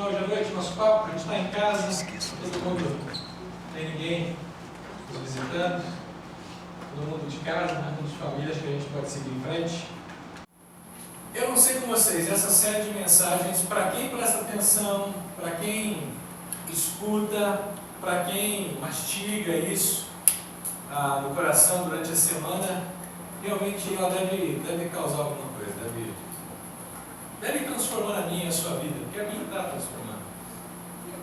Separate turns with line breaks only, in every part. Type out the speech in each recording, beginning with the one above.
continuar hoje à noite nosso papo. A gente está em casa, todo mundo, não tem ninguém nos visitando, todo mundo de casa, né? Todos de família, acho que a gente pode seguir em frente. Eu não sei com vocês, essa série de mensagens, para quem presta atenção, para quem escuta, para quem mastiga isso no coração durante a semana, realmente ela deve causar alguma coisa, deve transformar a minha e a sua vida, porque a minha está transformando.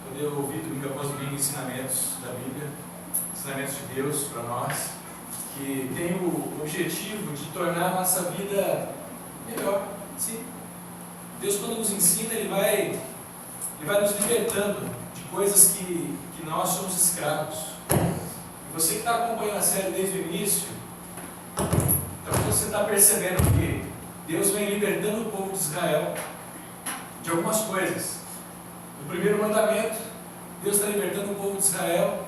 Poder ouvir domingo após domingo ensinamentos da Bíblia, ensinamentos de Deus para nós, que tem o objetivo de tornar a nossa vida melhor. Sim. Deus, quando nos ensina, Ele vai nos libertando de coisas que nós somos escravos. E você que está acompanhando a série desde o início, então você está percebendo que Deus vem libertando o povo de Israel de algumas coisas. No primeiro mandamento, Deus está libertando o povo de Israel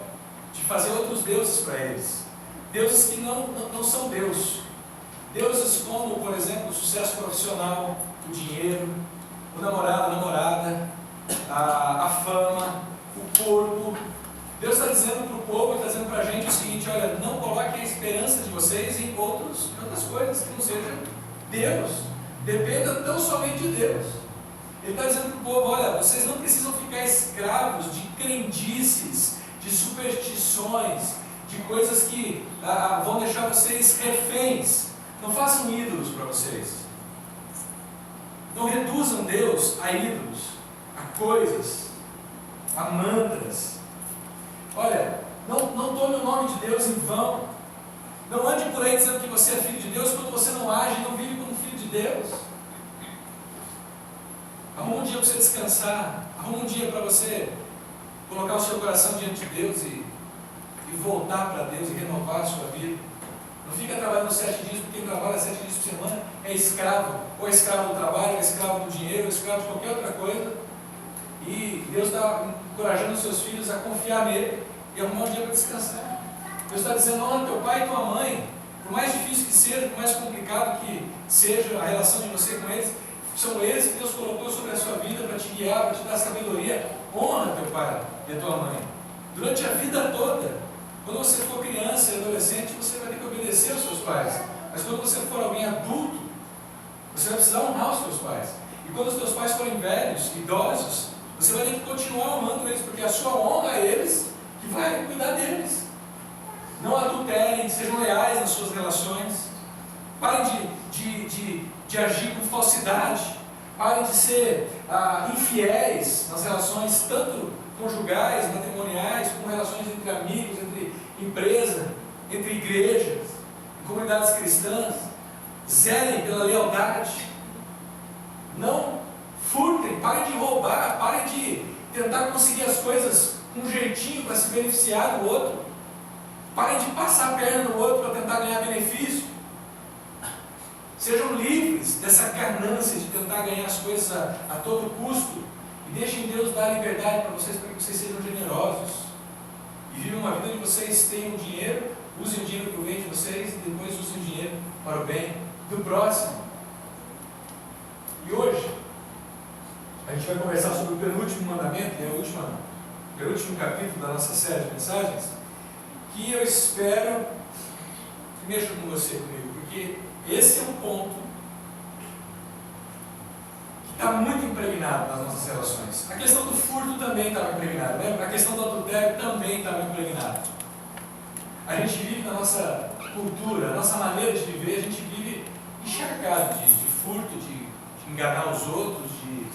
de fazer outros deuses para eles. Deuses que não são Deus. Deuses como, por exemplo, o sucesso profissional, o dinheiro, o namorado, a namorada, a fama, o corpo. Deus está dizendo para o povo, está dizendo para a gente o seguinte: olha, não coloquem a esperança de vocês em outras coisas que não sejam Deus. Dependa tão somente de Deus. Ele está dizendo para o povo: olha, vocês não precisam ficar escravos de crendices, de superstições, de coisas que vão deixar vocês reféns. Não façam ídolos para vocês. Não reduzam Deus a ídolos, a coisas, a mantras. Olha, não tome o nome de Deus em vão. Não ande por aí dizendo que você é filho de Deus quando você não age e não vive como filho de Deus. Arruma um dia para você descansar. Arruma um dia para você colocar o seu coração diante de Deus e voltar para Deus e renovar a sua vida. Não fica trabalhando 7 dias, porque quem trabalha 7 dias por semana é escravo. Ou é escravo do trabalho, ou é escravo do dinheiro, ou é escravo de qualquer outra coisa. E Deus está encorajando os seus filhos a confiar nele e arrumar um dia para descansar. Deus está dizendo: honra teu pai e tua mãe. Por mais difícil que seja, por mais complicado que seja a relação de você com eles, são eles que Deus colocou sobre a sua vida para te guiar, para te dar sabedoria. Honra teu pai e a tua mãe. Durante a vida toda. Quando você for criança e adolescente, você vai ter que obedecer aos seus pais. Mas quando você for alguém adulto, você vai precisar honrar os seus pais. E quando os seus pais forem velhos, idosos, você vai ter que continuar honrando eles, porque a sua honra é eles que vai cuidar deles. Não adulterem, sejam leais nas suas relações. Parem de agir com falsidade. Parem de ser infiéis nas relações, tanto conjugais, matrimoniais, como relações entre amigos, entre empresa, entre igrejas, comunidades cristãs. Zelem pela lealdade. Não furtem, parem de roubar, parem de tentar conseguir as coisas com um jeitinho para se beneficiar do outro. Parem de passar a perna no outro para tentar ganhar benefício. Sejam livres dessa ganância de tentar ganhar as coisas a todo custo. E deixem Deus dar liberdade para que vocês sejam generosos. E vivam uma vida onde vocês tenham dinheiro, usem o dinheiro para o bem de vocês e depois usem o dinheiro para o bem do próximo. E hoje, a gente vai conversar sobre o penúltimo mandamento, e o penúltimo capítulo da nossa série de mensagens, que eu espero que mexa com você comigo, porque esse é um ponto está muito impregnado nas nossas relações. A questão do furto também estava impregnada, lembra? A questão do adultério também estava impregnada. A gente vive na nossa cultura, a nossa maneira de viver, a gente vive encharcado de furto, de enganar os outros, de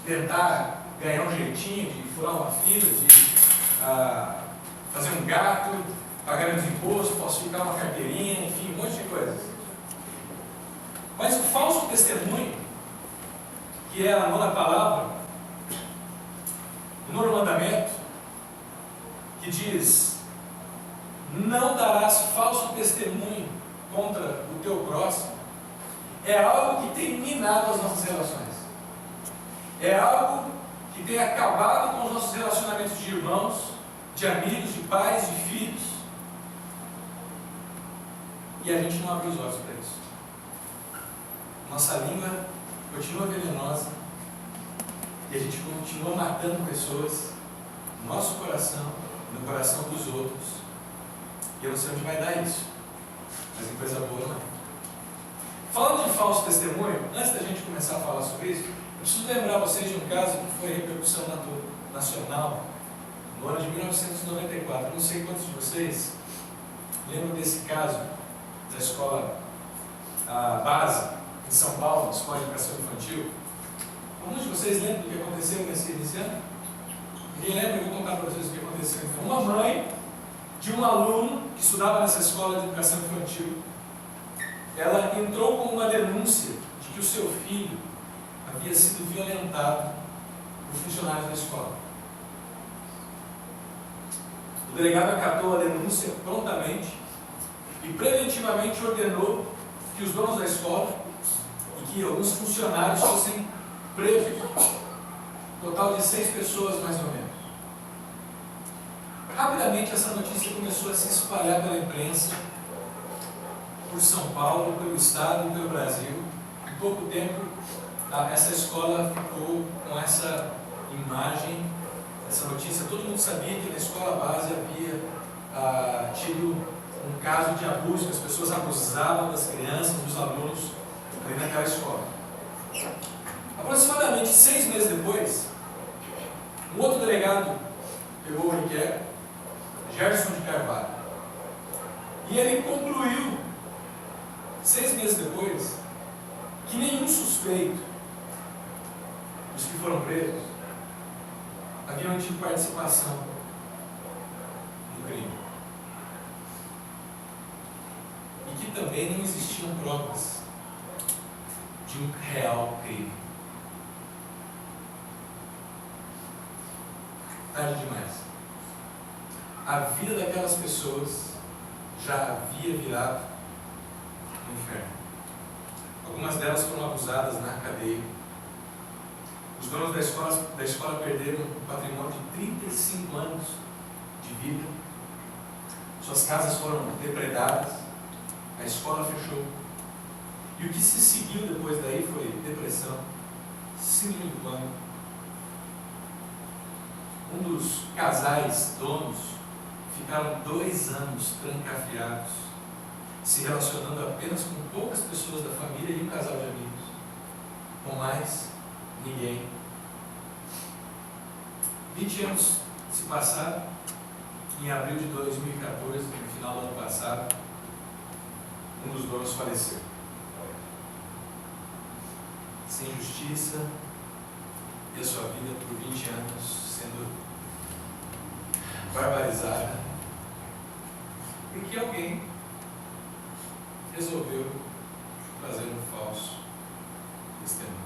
tentar ganhar um jeitinho, de furar uma fila, de fazer um gato, pagar menos imposto, falsificar uma carteirinha, enfim, um monte de coisas. Mas o falso testemunho, que é a nona palavra, o nono mandamento, que diz: não darás falso testemunho contra o teu próximo, é algo que tem minado as nossas relações. É algo que tem acabado com os nossos relacionamentos de irmãos, de amigos, de pais, de filhos. E a gente não abre os olhos para isso. Nossa língua continua venenosa, e a gente continua matando pessoas no nosso coração, no coração dos outros. E eu não sei onde vai dar isso, mas em coisa boa não é. Falando de falso testemunho, antes da gente começar a falar sobre isso, eu preciso lembrar vocês de um caso que foi repercussão nacional no ano de 1994. Eu não sei quantos de vocês lembram desse caso da escola base em São Paulo, Escola de Educação Infantil. Alguns de vocês lembram do que aconteceu nesse ano? Ninguém lembra? Eu vou contar para vocês o que aconteceu. Então, uma mãe de um aluno que estudava nessa escola de educação infantil, ela entrou com uma denúncia de que o seu filho havia sido violentado por funcionários da escola. O delegado acatou a denúncia prontamente e preventivamente ordenou que os donos da escola e que alguns funcionários fossem presos. Total de 6 pessoas, mais ou menos. Rapidamente essa notícia começou a se espalhar pela imprensa, por São Paulo, pelo estado e pelo Brasil. Em pouco tempo, essa escola ficou com essa imagem, essa notícia. Todo mundo sabia que na escola base havia tido um caso de abuso, que as pessoas abusavam das crianças, dos alunos, ali naquela escola. Aproximadamente 6 meses depois, um outro delegado pegou o inquérito, Gerson de Carvalho, e ele concluiu, 6 meses depois, que nenhum suspeito dos que foram presos haviam tido participação no crime. E que também não existiam provas de um real crime. Tarde demais. A vida daquelas pessoas já havia virado um inferno. Algumas delas foram abusadas na cadeia. Os donos da escola perderam um patrimônio de 35 anos de vida. Suas casas foram depredadas. A escola fechou. E o que se seguiu depois daí foi depressão, síndrome do pânico. Um dos casais donos ficaram 2 anos trancafiados, se relacionando apenas com poucas pessoas da família e um casal de amigos. Com mais ninguém. 20 anos se passaram. Em abril de 2014, no final do ano passado, um dos donos faleceu. Sem justiça, e a sua vida por 20 anos sendo barbarizada, porque alguém resolveu fazer um falso testemunho.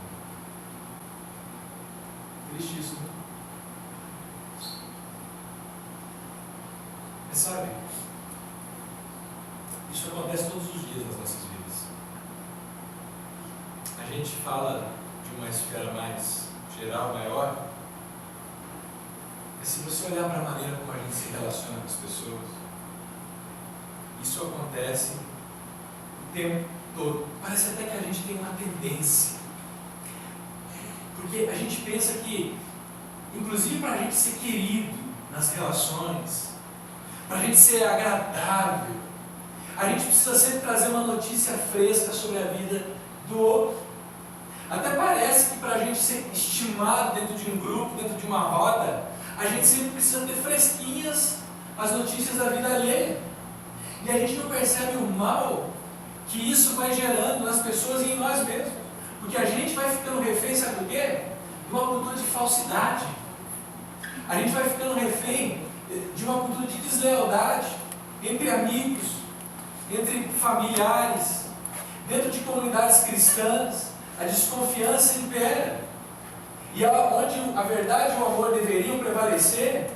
Triste isso, né? Mas sabe, isso acontece todos os dias nas nossas vidas. A gente fala de uma esfera mais geral, maior, mas se você olhar para a maneira como a gente se relaciona com as pessoas, isso acontece o tempo todo. Parece até que a gente tem uma tendência, porque a gente pensa que, inclusive para a gente ser querido nas relações, para a gente ser agradável, a gente precisa sempre trazer uma notícia fresca sobre a vida do outro. Até parece que para a gente ser estimado dentro de um grupo, dentro de uma roda, a gente sempre precisa ter fresquinhas as notícias da vida alheia. E a gente não percebe o mal que isso vai gerando nas pessoas e em nós mesmos. Porque a gente vai ficando refém, sabe do quê? De uma cultura de falsidade. A gente vai ficando refém de uma cultura de deslealdade entre amigos, entre familiares, dentro de comunidades cristãs. A desconfiança impera. E onde a verdade e o amor deveriam prevalecer,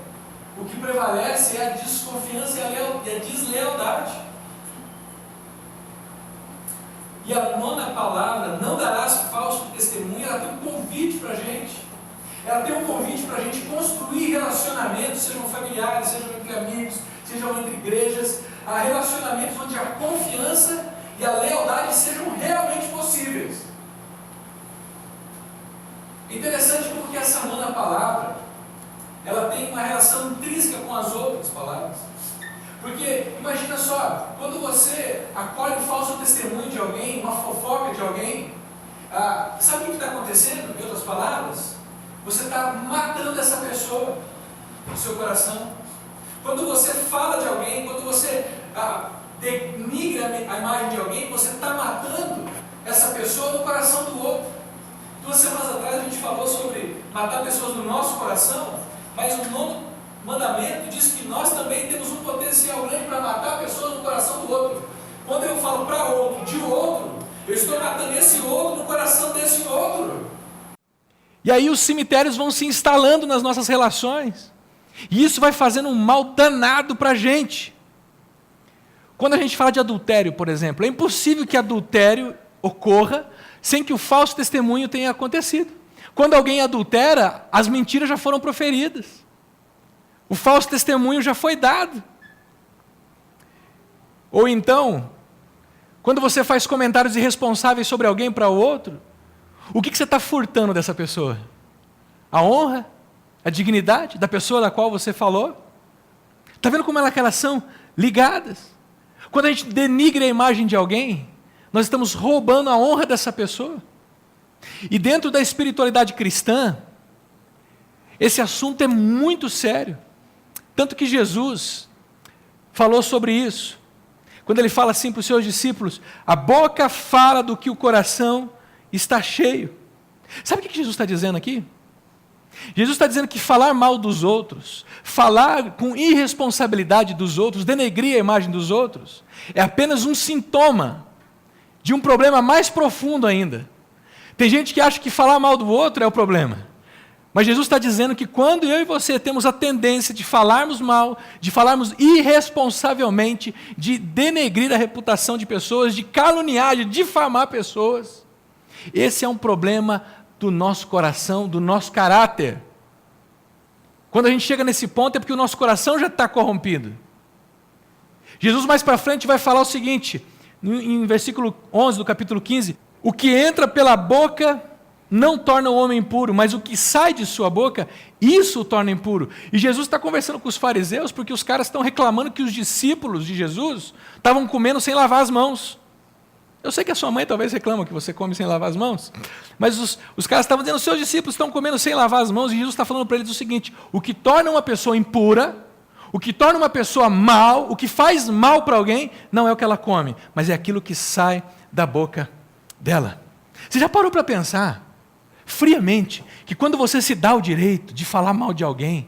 o que prevalece é a desconfiança e a deslealdade. E a 9ª palavra, não darás falso testemunho, ela tem um convite para a gente. Ela tem um convite para a gente construir relacionamentos, sejam familiares, sejam entre amigos, sejam entre igrejas, relacionamentos onde a confiança e a lealdade sejam realmente possíveis. Interessante como que essa alguém, uma fofoca de alguém, sabe o que está acontecendo? Em outras palavras, você está matando essa pessoa no seu coração. Quando você fala de alguém, quando você denigra a imagem de alguém, você está matando essa pessoa no coração do outro. 2 semanas atrás a gente falou sobre matar pessoas no nosso coração, mas o 9º mandamento diz que nós também temos um potencial grande para matar pessoas no coração do outro. Quando eu falo para outro, de outro, eu estou matando esse outro no coração desse outro. E aí os cemitérios vão se instalando nas nossas relações. E isso vai fazendo um mal danado para a gente. Quando a gente fala de adultério, por exemplo, é impossível que adultério ocorra sem que o falso testemunho tenha acontecido. Quando alguém adultera, as mentiras já foram proferidas. O falso testemunho já foi dado. Ou então, quando você faz comentários irresponsáveis sobre alguém para o outro, o que você está furtando dessa pessoa? A honra? A dignidade da pessoa da qual você falou? Está vendo como elas são ligadas? Quando a gente denigra a imagem de alguém, nós estamos roubando a honra dessa pessoa. E dentro da espiritualidade cristã, esse assunto é muito sério. Tanto que Jesus falou sobre isso. Quando ele fala assim para os seus discípulos, a boca fala do que o coração está cheio. Sabe o que Jesus está dizendo aqui? Jesus está dizendo que falar mal dos outros, falar com irresponsabilidade dos outros, denegrir a imagem dos outros, é apenas um sintoma de um problema mais profundo ainda. Tem gente que acha que falar mal do outro é o problema. Mas Jesus está dizendo que quando eu e você temos a tendência de falarmos mal, de falarmos irresponsavelmente, de denegrir a reputação de pessoas, de caluniar, de difamar pessoas, esse é um problema do nosso coração, do nosso caráter. Quando a gente chega nesse ponto é porque o nosso coração já está corrompido. Jesus mais para frente vai falar o seguinte, em versículo 11 do capítulo 15, o que entra pela boca não torna o homem impuro, mas o que sai de sua boca, isso o torna impuro. E Jesus está conversando com os fariseus, porque os caras estão reclamando que os discípulos de Jesus estavam comendo sem lavar as mãos. Eu sei que a sua mãe talvez reclama que você come sem lavar as mãos, mas os caras estavam dizendo, os seus discípulos estão comendo sem lavar as mãos, e Jesus está falando para eles o seguinte, o que torna uma pessoa impura, o que torna uma pessoa mal, o que faz mal para alguém, não é o que ela come, mas é aquilo que sai da boca dela. Você já parou para pensar, friamente, que quando você se dá o direito de falar mal de alguém,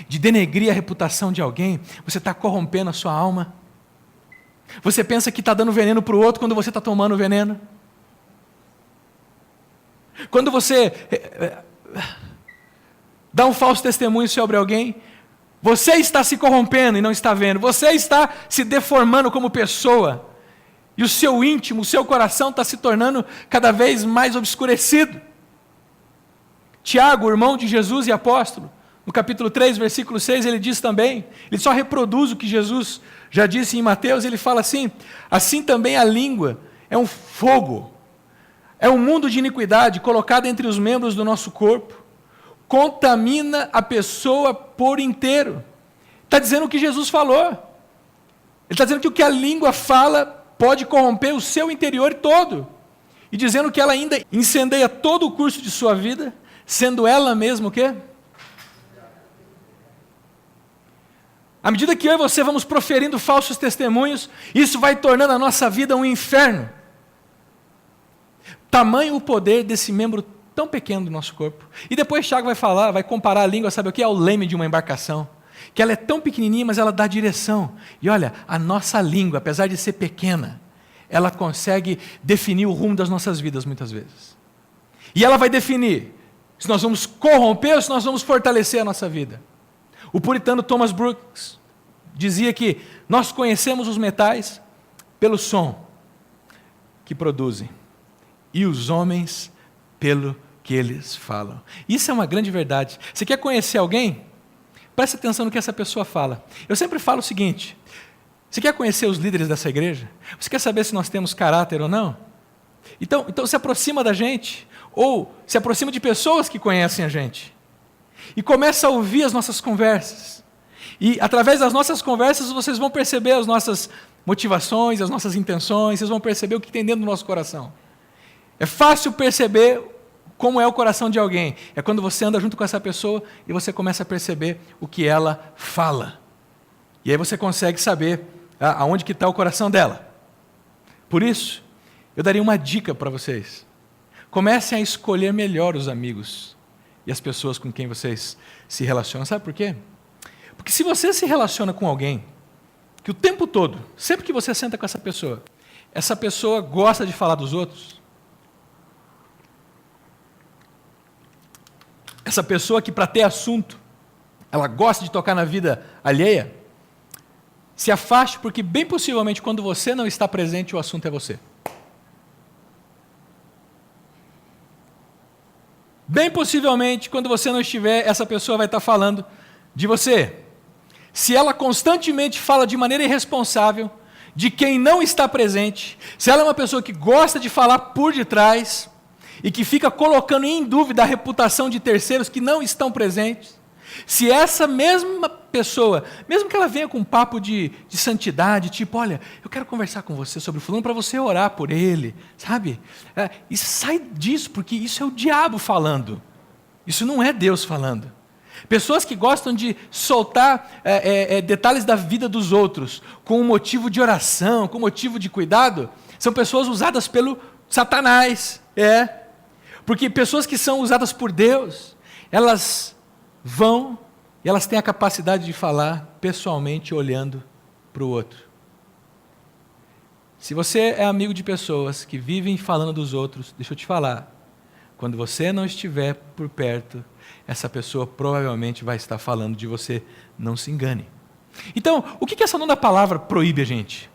de denegrir a reputação de alguém, você está corrompendo a sua alma? Você pensa que está dando veneno para o outro quando você está tomando veneno? Quando você dá um falso testemunho sobre alguém, você está se corrompendo e não está vendo. Você está se deformando como pessoa. E o seu íntimo, o seu coração está se tornando cada vez mais obscurecido. Tiago, irmão de Jesus e apóstolo, no capítulo 3, versículo 6, ele diz também, ele só reproduz o que Jesus já disse em Mateus, ele fala assim, assim também a língua é um fogo, é um mundo de iniquidade colocado entre os membros do nosso corpo, contamina a pessoa por inteiro. Está dizendo o que Jesus falou. Ele está dizendo que o que a língua fala pode corromper o seu interior todo. E dizendo que ela ainda incendeia todo o curso de sua vida, sendo ela mesma o quê? À medida que eu e você vamos proferindo falsos testemunhos, isso vai tornando a nossa vida um inferno. Tamanho o poder desse membro tão pequeno do nosso corpo. E depois Tiago vai falar, vai comparar a língua, sabe o que? Ao leme de uma embarcação. Que ela é tão pequenininha, mas ela dá direção. E olha, a nossa língua, apesar de ser pequena, ela consegue definir o rumo das nossas vidas muitas vezes. E ela vai definir se nós vamos corromper ou se nós vamos fortalecer a nossa vida. O puritano Thomas Brooks dizia que nós conhecemos os metais pelo som que produzem e os homens pelo que eles falam. Isso é uma grande verdade. Você quer conhecer alguém? Preste atenção no que essa pessoa fala. Eu sempre falo o seguinte, você quer conhecer os líderes dessa igreja? Você quer saber se nós temos caráter ou não? Então se aproxima da gente, ou se aproxima de pessoas que conhecem a gente. E começa a ouvir as nossas conversas. E através das nossas conversas vocês vão perceber as nossas
motivações, as nossas intenções, vocês vão perceber o que tem dentro do nosso coração. É fácil perceber como é o coração de alguém. É quando você anda junto com essa pessoa e você começa a perceber o que ela fala. E aí você consegue saber aonde que está o coração dela. Por isso, eu daria uma dica para vocês. Comecem a escolher melhor os amigos e as pessoas com quem vocês se relacionam. Sabe por quê? Porque se você se relaciona com alguém que o tempo todo, sempre que você senta com essa pessoa gosta de falar dos outros, essa pessoa que para ter assunto, ela gosta de tocar na vida alheia, se afaste, porque bem possivelmente quando você não está presente, o assunto é você. Bem possivelmente, quando você não estiver, essa pessoa vai estar falando de você. Se ela constantemente fala de maneira irresponsável de quem não está presente, se ela é uma pessoa que gosta de falar por detrás e que fica colocando em dúvida a reputação de terceiros que não estão presentes, se essa mesma pessoa, mesmo que ela venha com um papo de santidade, tipo, olha, eu quero conversar com você sobre o fulano para você orar por ele, sabe? E sai disso, porque isso é o diabo falando. Isso não é Deus falando. Pessoas que gostam de soltar detalhes da vida dos outros com um motivo de oração, com um motivo de cuidado, são pessoas usadas pelo Satanás. Porque pessoas que são usadas por Deus, elas vão e elas têm a capacidade de falar pessoalmente olhando para o outro. Se você é amigo de pessoas que vivem falando dos outros, deixa eu te falar, quando você não estiver por perto, essa pessoa provavelmente vai estar falando de você, não se engane. Então, o que essa nona palavra proíbe a gente?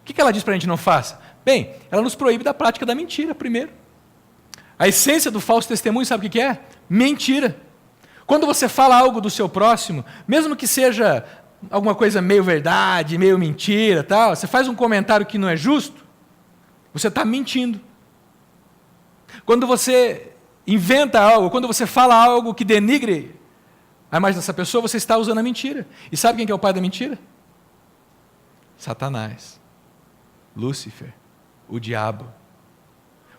O que ela diz para a gente não faça? Bem, ela nos proíbe da prática da mentira, primeiro. A essência do falso testemunho, sabe o que é? Mentira. Quando você fala algo do seu próximo, mesmo que seja alguma coisa meio verdade, meio mentira, tal, você faz um comentário que não é justo, você está mentindo. Quando você inventa algo, quando você fala algo que denigre a imagem dessa pessoa, você está usando a mentira. E sabe quem que é o pai da mentira? Satanás, Lúcifer, o diabo.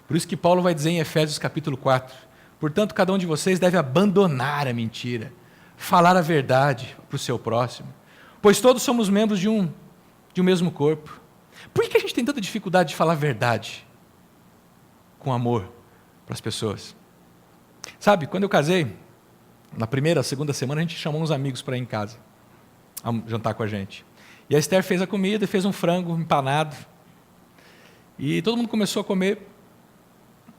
Por isso que Paulo vai dizer em Efésios capítulo 4, portanto, cada um de vocês deve abandonar a mentira, falar a verdade para o seu próximo, pois todos somos membros de um mesmo corpo. Por que a gente tem tanta dificuldade de falar a verdade com amor para as pessoas? Sabe, quando eu casei, na primeira, segunda semana, a gente chamou uns amigos para ir em casa, a jantar com a gente. E a Esther fez a comida, fez um frango empanado, e todo mundo começou a comer.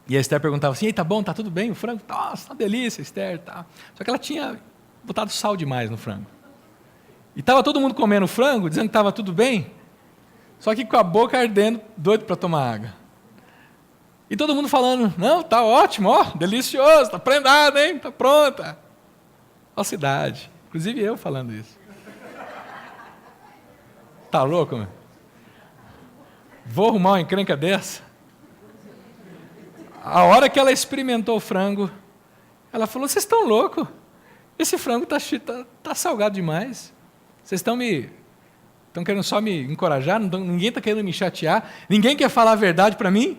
E a Esther perguntava assim, ei, tá bom, tá tudo bem o frango? Nossa, tá uma delícia, Esther. Tá. Só que ela tinha botado sal demais no frango. E estava todo mundo comendo frango, dizendo que estava tudo bem, só que com a boca ardendo, doido para tomar água. E todo mundo falando, não, tá ótimo, ó, delicioso, tá prendado, hein, tá pronta. Falsidade. Inclusive eu falando isso. Tá louco, meu? Vou arrumar uma encrenca dessa? A hora que ela experimentou o frango, ela falou, vocês estão loucos? Esse frango tá salgado demais. Vocês estão querendo só me encorajar? Ninguém está querendo me chatear? Ninguém quer falar a verdade para mim?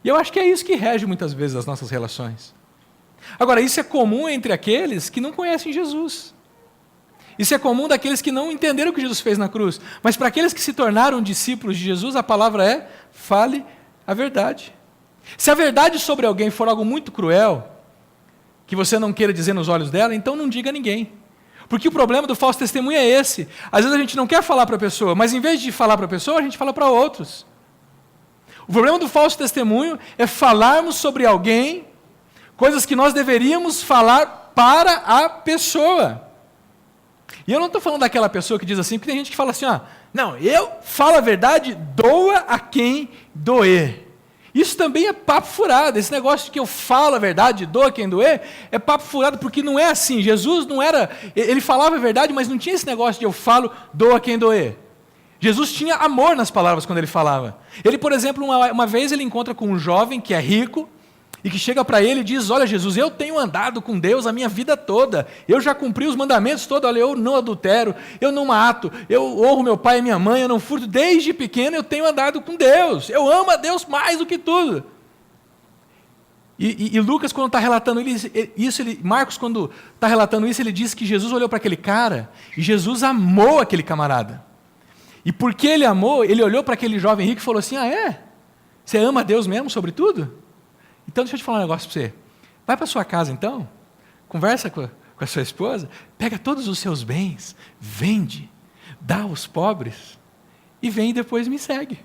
E eu acho que é isso que rege muitas vezes as nossas relações. Agora, isso é comum entre aqueles que não conhecem Jesus. Isso é comum daqueles que não entenderam o que Jesus fez na cruz. Mas para aqueles que se tornaram discípulos de Jesus, a palavra é, fale a verdade. Se a verdade sobre alguém for algo muito cruel, que você não queira dizer nos olhos dela, então não diga a ninguém. Porque o problema do falso testemunho é esse. Às vezes a gente não quer falar para a pessoa, mas em vez de falar para a pessoa, a gente fala para outros. O problema do falso testemunho é falarmos sobre alguém coisas que nós deveríamos falar para a pessoa. E eu não estou falando daquela pessoa que diz assim, porque tem gente que fala assim, não, eu falo a verdade, doa a quem doer. Isso também é papo furado. Esse negócio de que eu falo a verdade, doa quem doer, é papo furado, porque não é assim. Jesus não era, ele falava a verdade, mas não tinha esse negócio de eu falo, doa quem doer. Jesus tinha amor nas palavras quando ele falava. Ele, por exemplo, uma vez ele encontra com um jovem que é rico, e que chega para ele e diz: olha, Jesus, eu tenho andado com Deus a minha vida toda, eu já cumpri os mandamentos todos, olha, eu não adultero, eu não mato, eu honro meu pai e minha mãe, eu não furto, desde pequeno eu tenho andado com Deus, eu amo a Deus mais do que tudo. E Lucas, quando está relatando isso, Marcos, quando está relatando isso, ele diz que Jesus olhou para aquele cara e Jesus amou aquele camarada. E porque ele amou, ele olhou para aquele jovem rico e falou assim: ah, é? Você ama a Deus mesmo sobre tudo? Então deixa eu te falar um negócio para você. Vai para sua casa então, conversa com a sua esposa, pega todos os seus bens, vende, dá aos pobres e vem e depois me segue.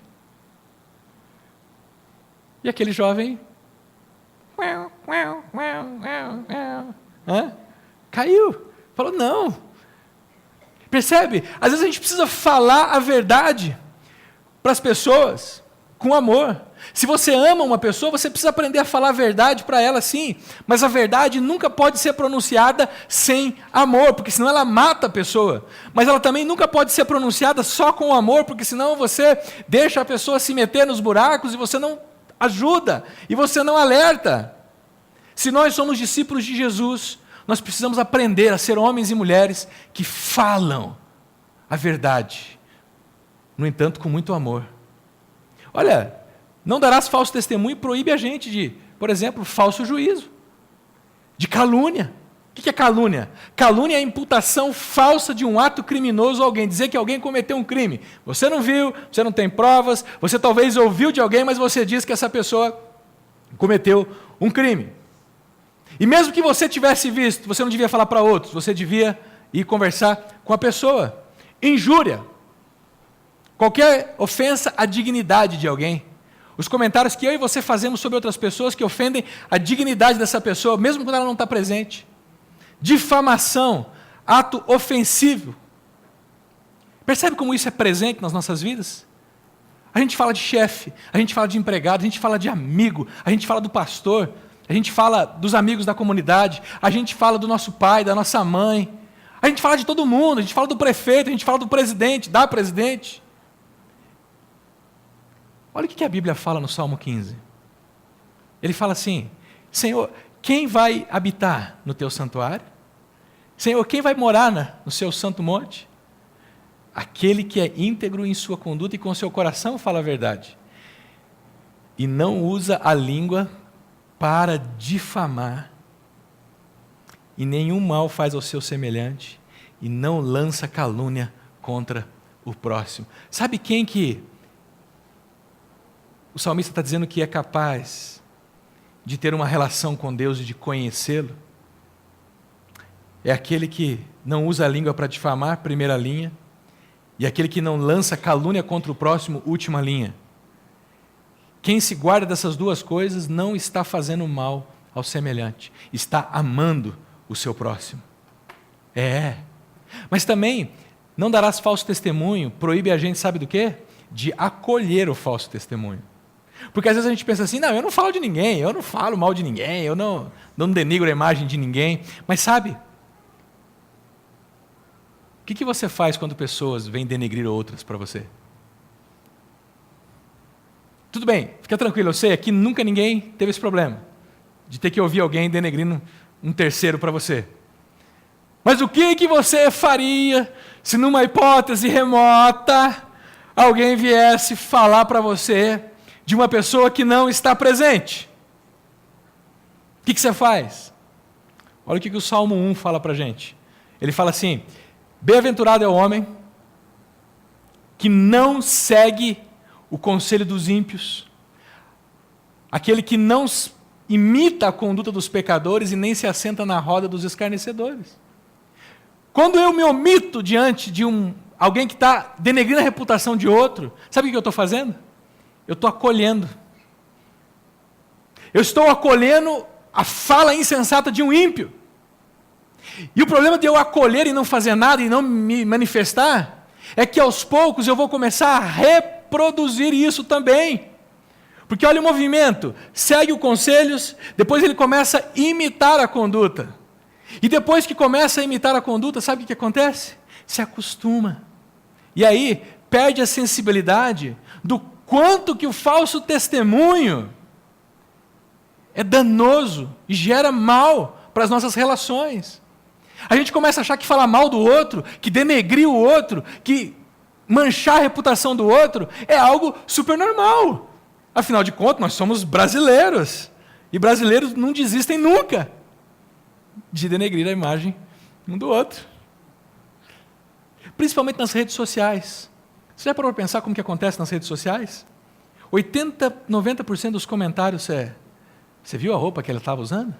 E aquele jovem caiu, falou: não. Percebe? Às vezes a gente precisa falar a verdade para as pessoas com amor. Se você ama uma pessoa, você precisa aprender a falar a verdade para ela, sim, mas a verdade nunca pode ser pronunciada sem amor, porque senão ela mata a pessoa. Mas ela também nunca pode ser pronunciada só com amor, porque senão você deixa a pessoa se meter nos buracos e você não ajuda, e você não alerta. Se nós somos discípulos de Jesus, nós precisamos aprender a ser homens e mulheres que falam a verdade, no entanto, com muito amor. Olha, não darás falso testemunho proíbe a gente de, por exemplo, falso juízo, de calúnia. O que é calúnia? Calúnia é a imputação falsa de um ato criminoso a alguém, dizer que alguém cometeu um crime. Você não viu, você não tem provas, você talvez ouviu de alguém, mas você diz que essa pessoa cometeu um crime. E mesmo que você tivesse visto, você não devia falar para outros, você devia ir conversar com a pessoa. Injúria. Qualquer ofensa à dignidade de alguém. Os comentários que eu e você fazemos sobre outras pessoas que ofendem a dignidade dessa pessoa, mesmo quando ela não está presente. Difamação, ato ofensivo. Percebe como isso é presente nas nossas vidas? A gente fala de chefe, a gente fala de empregado, a gente fala de amigo, a gente fala do pastor, a gente fala dos amigos da comunidade, a gente fala do nosso pai, da nossa mãe, a gente fala de todo mundo, a gente fala do prefeito, a gente fala do presidente, da presidente. Olha o que a Bíblia fala no Salmo 15. Ele fala assim: Senhor, quem vai habitar no teu santuário? Senhor, quem vai morar no seu santo monte? Aquele que é íntegro em sua conduta e com seu coração fala a verdade. E não usa a língua para difamar. E nenhum mal faz ao seu semelhante. E não lança calúnia contra o próximo. Sabe quem que o salmista está dizendo que é capaz de ter uma relação com Deus e de conhecê-lo? É aquele que não usa a língua para difamar, primeira linha, e aquele que não lança calúnia contra o próximo, última linha. Quem se guarda dessas duas coisas não está fazendo mal ao semelhante, está amando o seu próximo. Mas também, não darás falso testemunho, proíbe a gente, sabe do quê? De acolher o falso testemunho. Porque às vezes a gente pensa assim: não, eu não falo de ninguém, eu não falo mal de ninguém, eu não denigro a imagem de ninguém. Mas sabe, o que você faz quando pessoas vêm denegrir outras para você? Tudo bem, fica tranquilo, eu sei, aqui nunca ninguém teve esse problema, de ter que ouvir alguém denegrindo um terceiro para você. Mas o que você faria se numa hipótese remota, alguém viesse falar para você de uma pessoa que não está presente? O que você faz? Olha o que o Salmo 1 fala para a gente. Ele fala assim: bem-aventurado é o homem que não segue o conselho dos ímpios, aquele que não imita a conduta dos pecadores e nem se assenta na roda dos escarnecedores. Quando eu me omito diante de alguém que está denegrindo a reputação de outro, sabe o que eu estou fazendo? Eu estou acolhendo. Eu estou acolhendo a fala insensata de um ímpio. E o problema de eu acolher e não fazer nada e não me manifestar é que aos poucos eu vou começar a reproduzir isso também. Porque olha o movimento, segue os conselhos, depois ele começa a imitar a conduta. E depois que começa a imitar a conduta, sabe o que acontece? Se acostuma. E aí perde a sensibilidade do quanto que o falso testemunho é danoso e gera mal para as nossas relações. A gente começa a achar que falar mal do outro, que denegrir o outro, que manchar a reputação do outro é algo super normal. Afinal de contas, nós somos brasileiros. E brasileiros não desistem nunca de denegrir a imagem um do outro. Principalmente nas redes sociais. Você já parou para pensar como que acontece nas redes sociais? 80%, 90% dos comentários é: você viu a roupa que ele estava usando?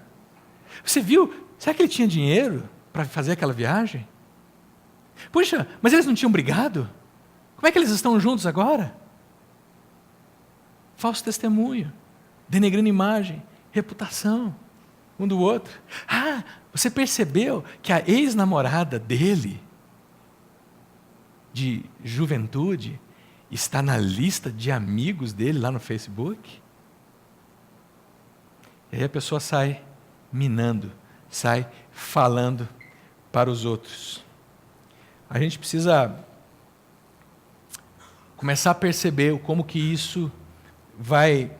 Você viu? Será que ele tinha dinheiro para fazer aquela viagem? Puxa, mas eles não tinham brigado? Como é que eles estão juntos agora? Falso testemunho, denegrindo imagem, reputação, um do outro. Ah, você percebeu que a ex-namorada dele, de juventude, está na lista de amigos dele lá no Facebook? E aí a pessoa sai minando, sai falando para os outros. A gente precisa começar a perceber como que isso vai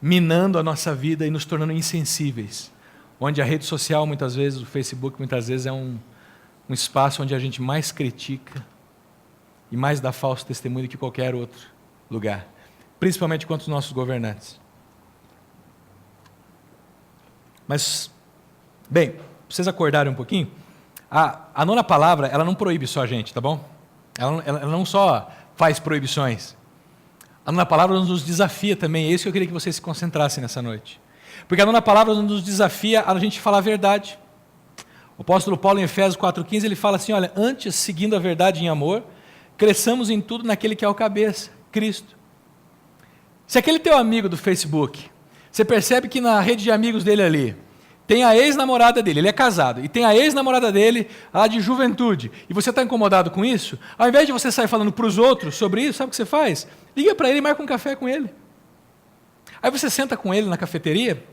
minando a nossa vida e nos tornando insensíveis. Onde a rede social, muitas vezes, o Facebook, muitas vezes, é um espaço onde a gente mais critica e mais dá falso testemunho do que qualquer outro lugar. Principalmente contra os nossos governantes. Mas, bem, pra vocês acordarem um pouquinho, a nona palavra, ela não proíbe só a gente, tá bom? Ela não só faz proibições. A nona palavra nos desafia também, é isso que eu queria que vocês se concentrassem nessa noite. Porque a nona palavra nos desafia a gente falar a verdade. O apóstolo Paulo, em Efésios 4,15, ele fala assim: olha, antes, seguindo a verdade em amor, cresçamos em tudo naquele que é o cabeça, Cristo. Se aquele teu amigo do Facebook, você percebe que na rede de amigos dele ali, tem a ex-namorada dele, ele é casado, e tem a ex-namorada dele, lá de juventude, e você está incomodado com isso, ao invés de você sair falando para os outros sobre isso, sabe o que você faz? Liga para ele e marca um café com ele. Aí você senta com ele na cafeteria,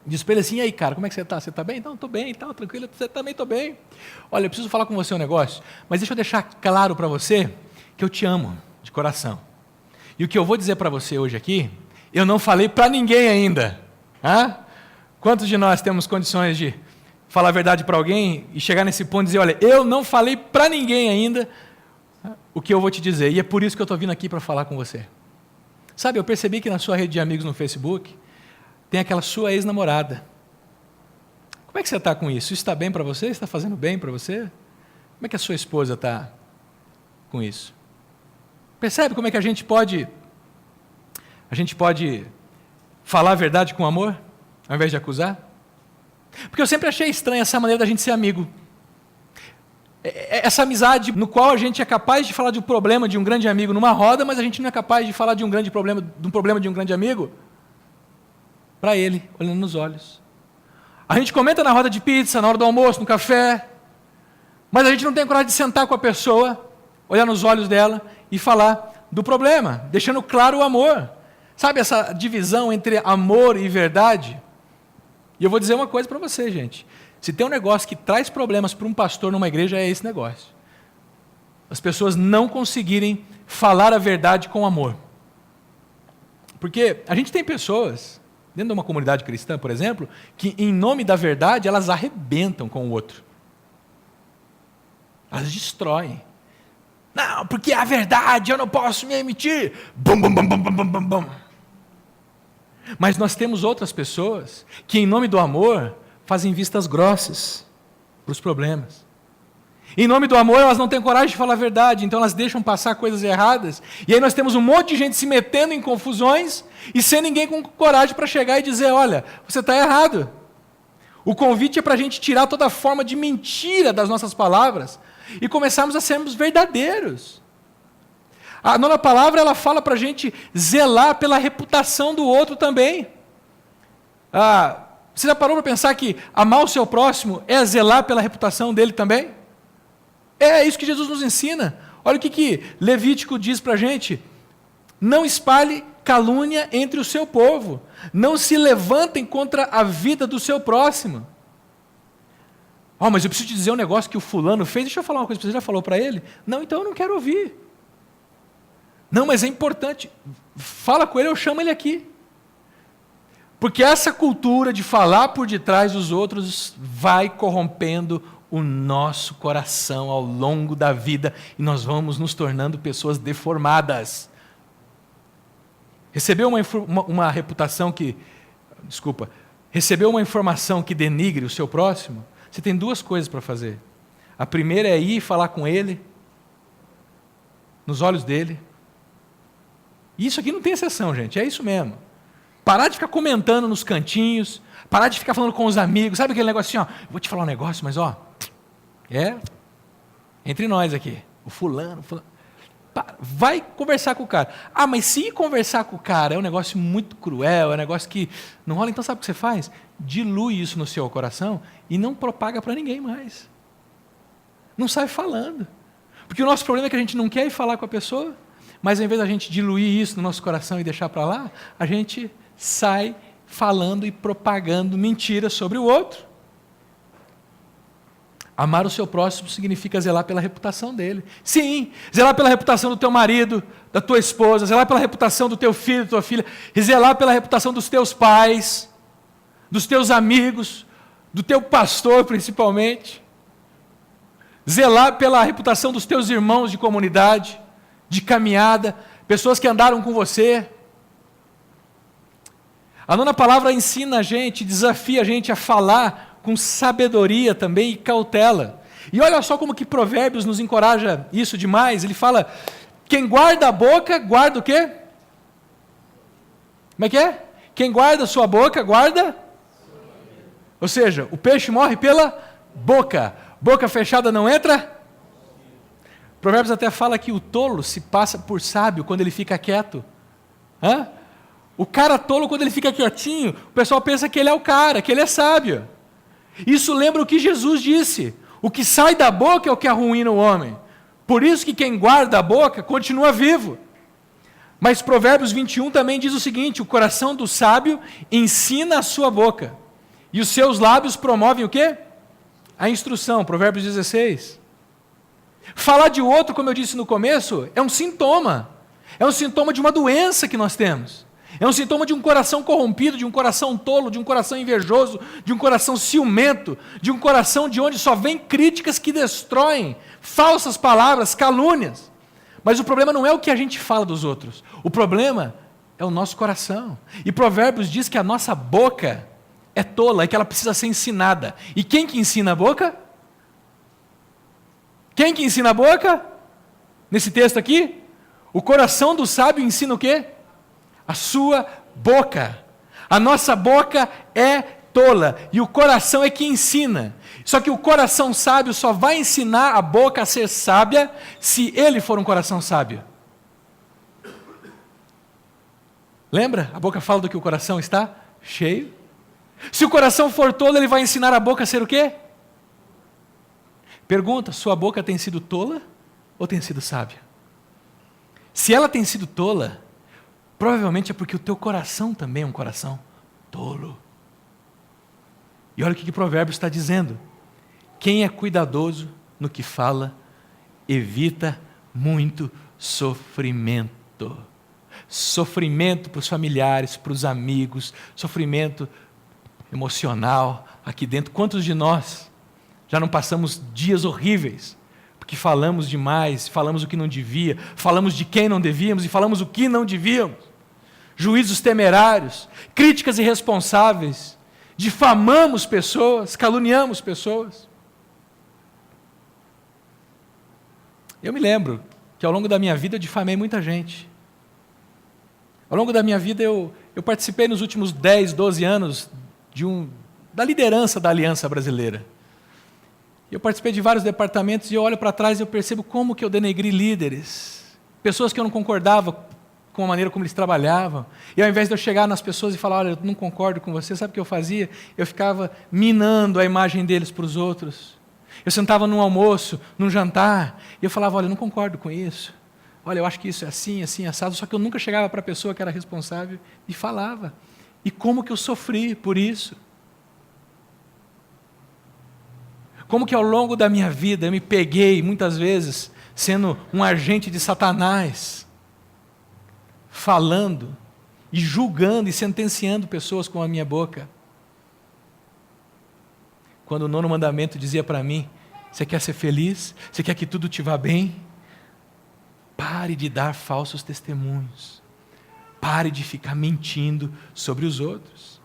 diz para ele assim: e aí, cara, como é que você está? Você está bem? Não, estou bem, tá, tranquilo, você também estou bem. Olha, eu preciso falar com você um negócio, mas deixa eu deixar claro para você que eu te amo de coração. E o que eu vou dizer para você hoje aqui, eu não falei para ninguém ainda. Quantos de nós temos condições de falar a verdade para alguém e chegar nesse ponto e dizer: olha, eu não falei para ninguém ainda o que eu vou te dizer, e é por isso que eu estou vindo aqui para falar com você. Sabe, eu percebi que na sua rede de amigos no Facebook tem aquela sua ex-namorada. Como é que você está com isso? Isso está bem para você? Está fazendo bem para você? Como é que a sua esposa está com isso? Percebe como é que a gente pode falar a verdade com amor, ao invés de acusar? Porque eu sempre achei estranha essa maneira da gente ser amigo. Essa amizade no qual a gente é capaz de falar de um problema de um grande amigo numa roda, mas a gente não é capaz de falar de um problema de um grande amigo para ele, olhando nos olhos. A gente comenta na roda de pizza, na hora do almoço, no café, mas a gente não tem coragem de sentar com a pessoa, olhar nos olhos dela e falar do problema, deixando claro o amor. Sabe essa divisão entre amor e verdade? E eu vou dizer uma coisa para você, gente. Se tem um negócio que traz problemas para um pastor numa igreja, é esse negócio. As pessoas não conseguirem falar a verdade com amor. Porque a gente tem pessoas, dentro de uma comunidade cristã, por exemplo, que em nome da verdade, elas arrebentam com o outro. Elas destroem. Não, porque é a verdade, eu não posso me emitir. Bum, bum, bum, bum, bum, bum, bum. Mas nós temos outras pessoas que, em nome do amor, fazem vistas grossas para os problemas. Em nome do amor, elas não têm coragem de falar a verdade, então elas deixam passar coisas erradas. E aí nós temos um monte de gente se metendo em confusões e sem ninguém com coragem para chegar e dizer: olha, você está errado. O convite é para a gente tirar toda forma de mentira das nossas palavras e começarmos a sermos verdadeiros. A nona palavra, ela fala para a gente zelar pela reputação do outro também. Você já parou para pensar que amar o seu próximo é zelar pela reputação dele também? É isso que Jesus nos ensina. Olha o que Levítico diz para a gente: não espalhe calúnia entre o seu povo, não se levantem contra a vida do seu próximo. Mas eu preciso te dizer um negócio que o fulano fez, deixa eu falar uma coisa, você já falou para ele? Não, então eu não quero ouvir. Não, mas é importante, fala com ele, eu chamo ele aqui. Porque essa cultura de falar por detrás dos outros vai corrompendo o nosso coração ao longo da vida e nós vamos nos tornando pessoas deformadas. Recebeu uma reputação que... Desculpa. Recebeu uma informação que denigre o seu próximo? Você tem duas coisas para fazer. A primeira é ir falar com ele, nos olhos dele. E isso aqui não tem exceção, gente, é isso mesmo. Parar de ficar comentando nos cantinhos, parar de ficar falando com os amigos, sabe aquele negócio assim, ó, vou te falar um negócio, mas entre nós aqui, o fulano. Vai conversar com o cara. Ah, mas se ir conversar com o cara é um negócio muito cruel, é um negócio que não rola, então sabe o que você faz? Dilui isso no seu coração e não propaga para ninguém mais. Não sai falando. Porque o nosso problema é que a gente não quer ir falar com a pessoa, mas ao invés da gente diluir isso no nosso coração e deixar para lá, a gente sai falando e propagando mentiras sobre o outro. Amar o seu próximo significa zelar pela reputação dele. Sim, zelar pela reputação do teu marido, da tua esposa, zelar pela reputação do teu filho, da tua filha, zelar pela reputação dos teus pais, dos teus amigos, do teu pastor principalmente. Zelar pela reputação dos teus irmãos de comunidade, de caminhada, pessoas que andaram com você. A nona palavra ensina a gente, desafia a gente a falar com sabedoria também e cautela. E olha só como que Provérbios nos encoraja isso demais. Ele fala, quem guarda a boca, guarda o quê? Como é que é? Quem guarda a sua boca, guarda? Ou seja, o peixe morre pela boca. Boca fechada não entra? Provérbios até fala que o tolo se passa por sábio quando ele fica quieto. Hã? O cara tolo, quando ele fica quietinho, o pessoal pensa que ele é o cara, que ele é sábio. Isso lembra o que Jesus disse. O que sai da boca é o que arruína o homem. Por isso que quem guarda a boca continua vivo. Mas Provérbios 21 também diz o seguinte, o coração do sábio ensina a sua boca. E os seus lábios promovem o quê? A instrução, Provérbios 16. Falar de outro, como eu disse no começo, é um sintoma. É um sintoma de uma doença que nós temos. É um sintoma de um coração corrompido, de um coração tolo, de um coração invejoso, de um coração ciumento, de um coração de onde só vem críticas que destroem, falsas palavras, calúnias. Mas o problema não é o que a gente fala dos outros. O problema é o nosso coração. E Provérbios diz que a nossa boca é tola e que ela precisa ser ensinada. E quem que ensina a boca? Quem que ensina a boca? Nesse texto aqui? O coração do sábio ensina o quê? A sua boca. A nossa boca é tola e o coração é que ensina. Só que o coração sábio só vai ensinar a boca a ser sábia se ele for um coração sábio. Lembra? A boca fala do que o coração está cheio. Se o coração for tolo, ele vai ensinar a boca a ser o quê? Pergunta, sua boca tem sido tola ou tem sido sábia? Se ela tem sido tola, provavelmente é porque o teu coração também é um coração tolo. E olha o que Provérbios está dizendo. Quem é cuidadoso no que fala, evita muito sofrimento. Sofrimento para os familiares, para os amigos, sofrimento emocional aqui dentro. Quantos de nós já não passamos dias horríveis? Porque falamos demais, falamos o que não devia, falamos de quem não devíamos e falamos o que não devíamos. Juízos temerários, críticas irresponsáveis, difamamos pessoas, caluniamos pessoas. Eu me lembro que ao longo da minha vida eu difamei muita gente. Ao longo da minha vida eu participei nos últimos 10, 12 anos da liderança da Aliança Brasileira. Eu participei de vários departamentos e eu olho para trás e eu percebo como que eu denegri líderes, pessoas que eu não concordava com a maneira como eles trabalhavam. E ao invés de eu chegar nas pessoas e falar, olha, eu não concordo com você, sabe o que eu fazia? Eu ficava minando a imagem deles para os outros. Eu sentava num almoço, num jantar, e eu falava, olha, eu não concordo com isso. Olha, eu acho que isso é assim, assim, assado. Só que eu nunca chegava para a pessoa que era responsável e falava. E como que eu sofri por isso? Como que ao longo da minha vida eu me peguei, muitas vezes, sendo um agente de Satanás, falando e julgando e sentenciando pessoas com a minha boca. Quando o 9º mandamento dizia para mim: você quer ser feliz? Você quer que tudo te vá bem? Pare de dar falsos testemunhos. Pare de ficar mentindo sobre os outros.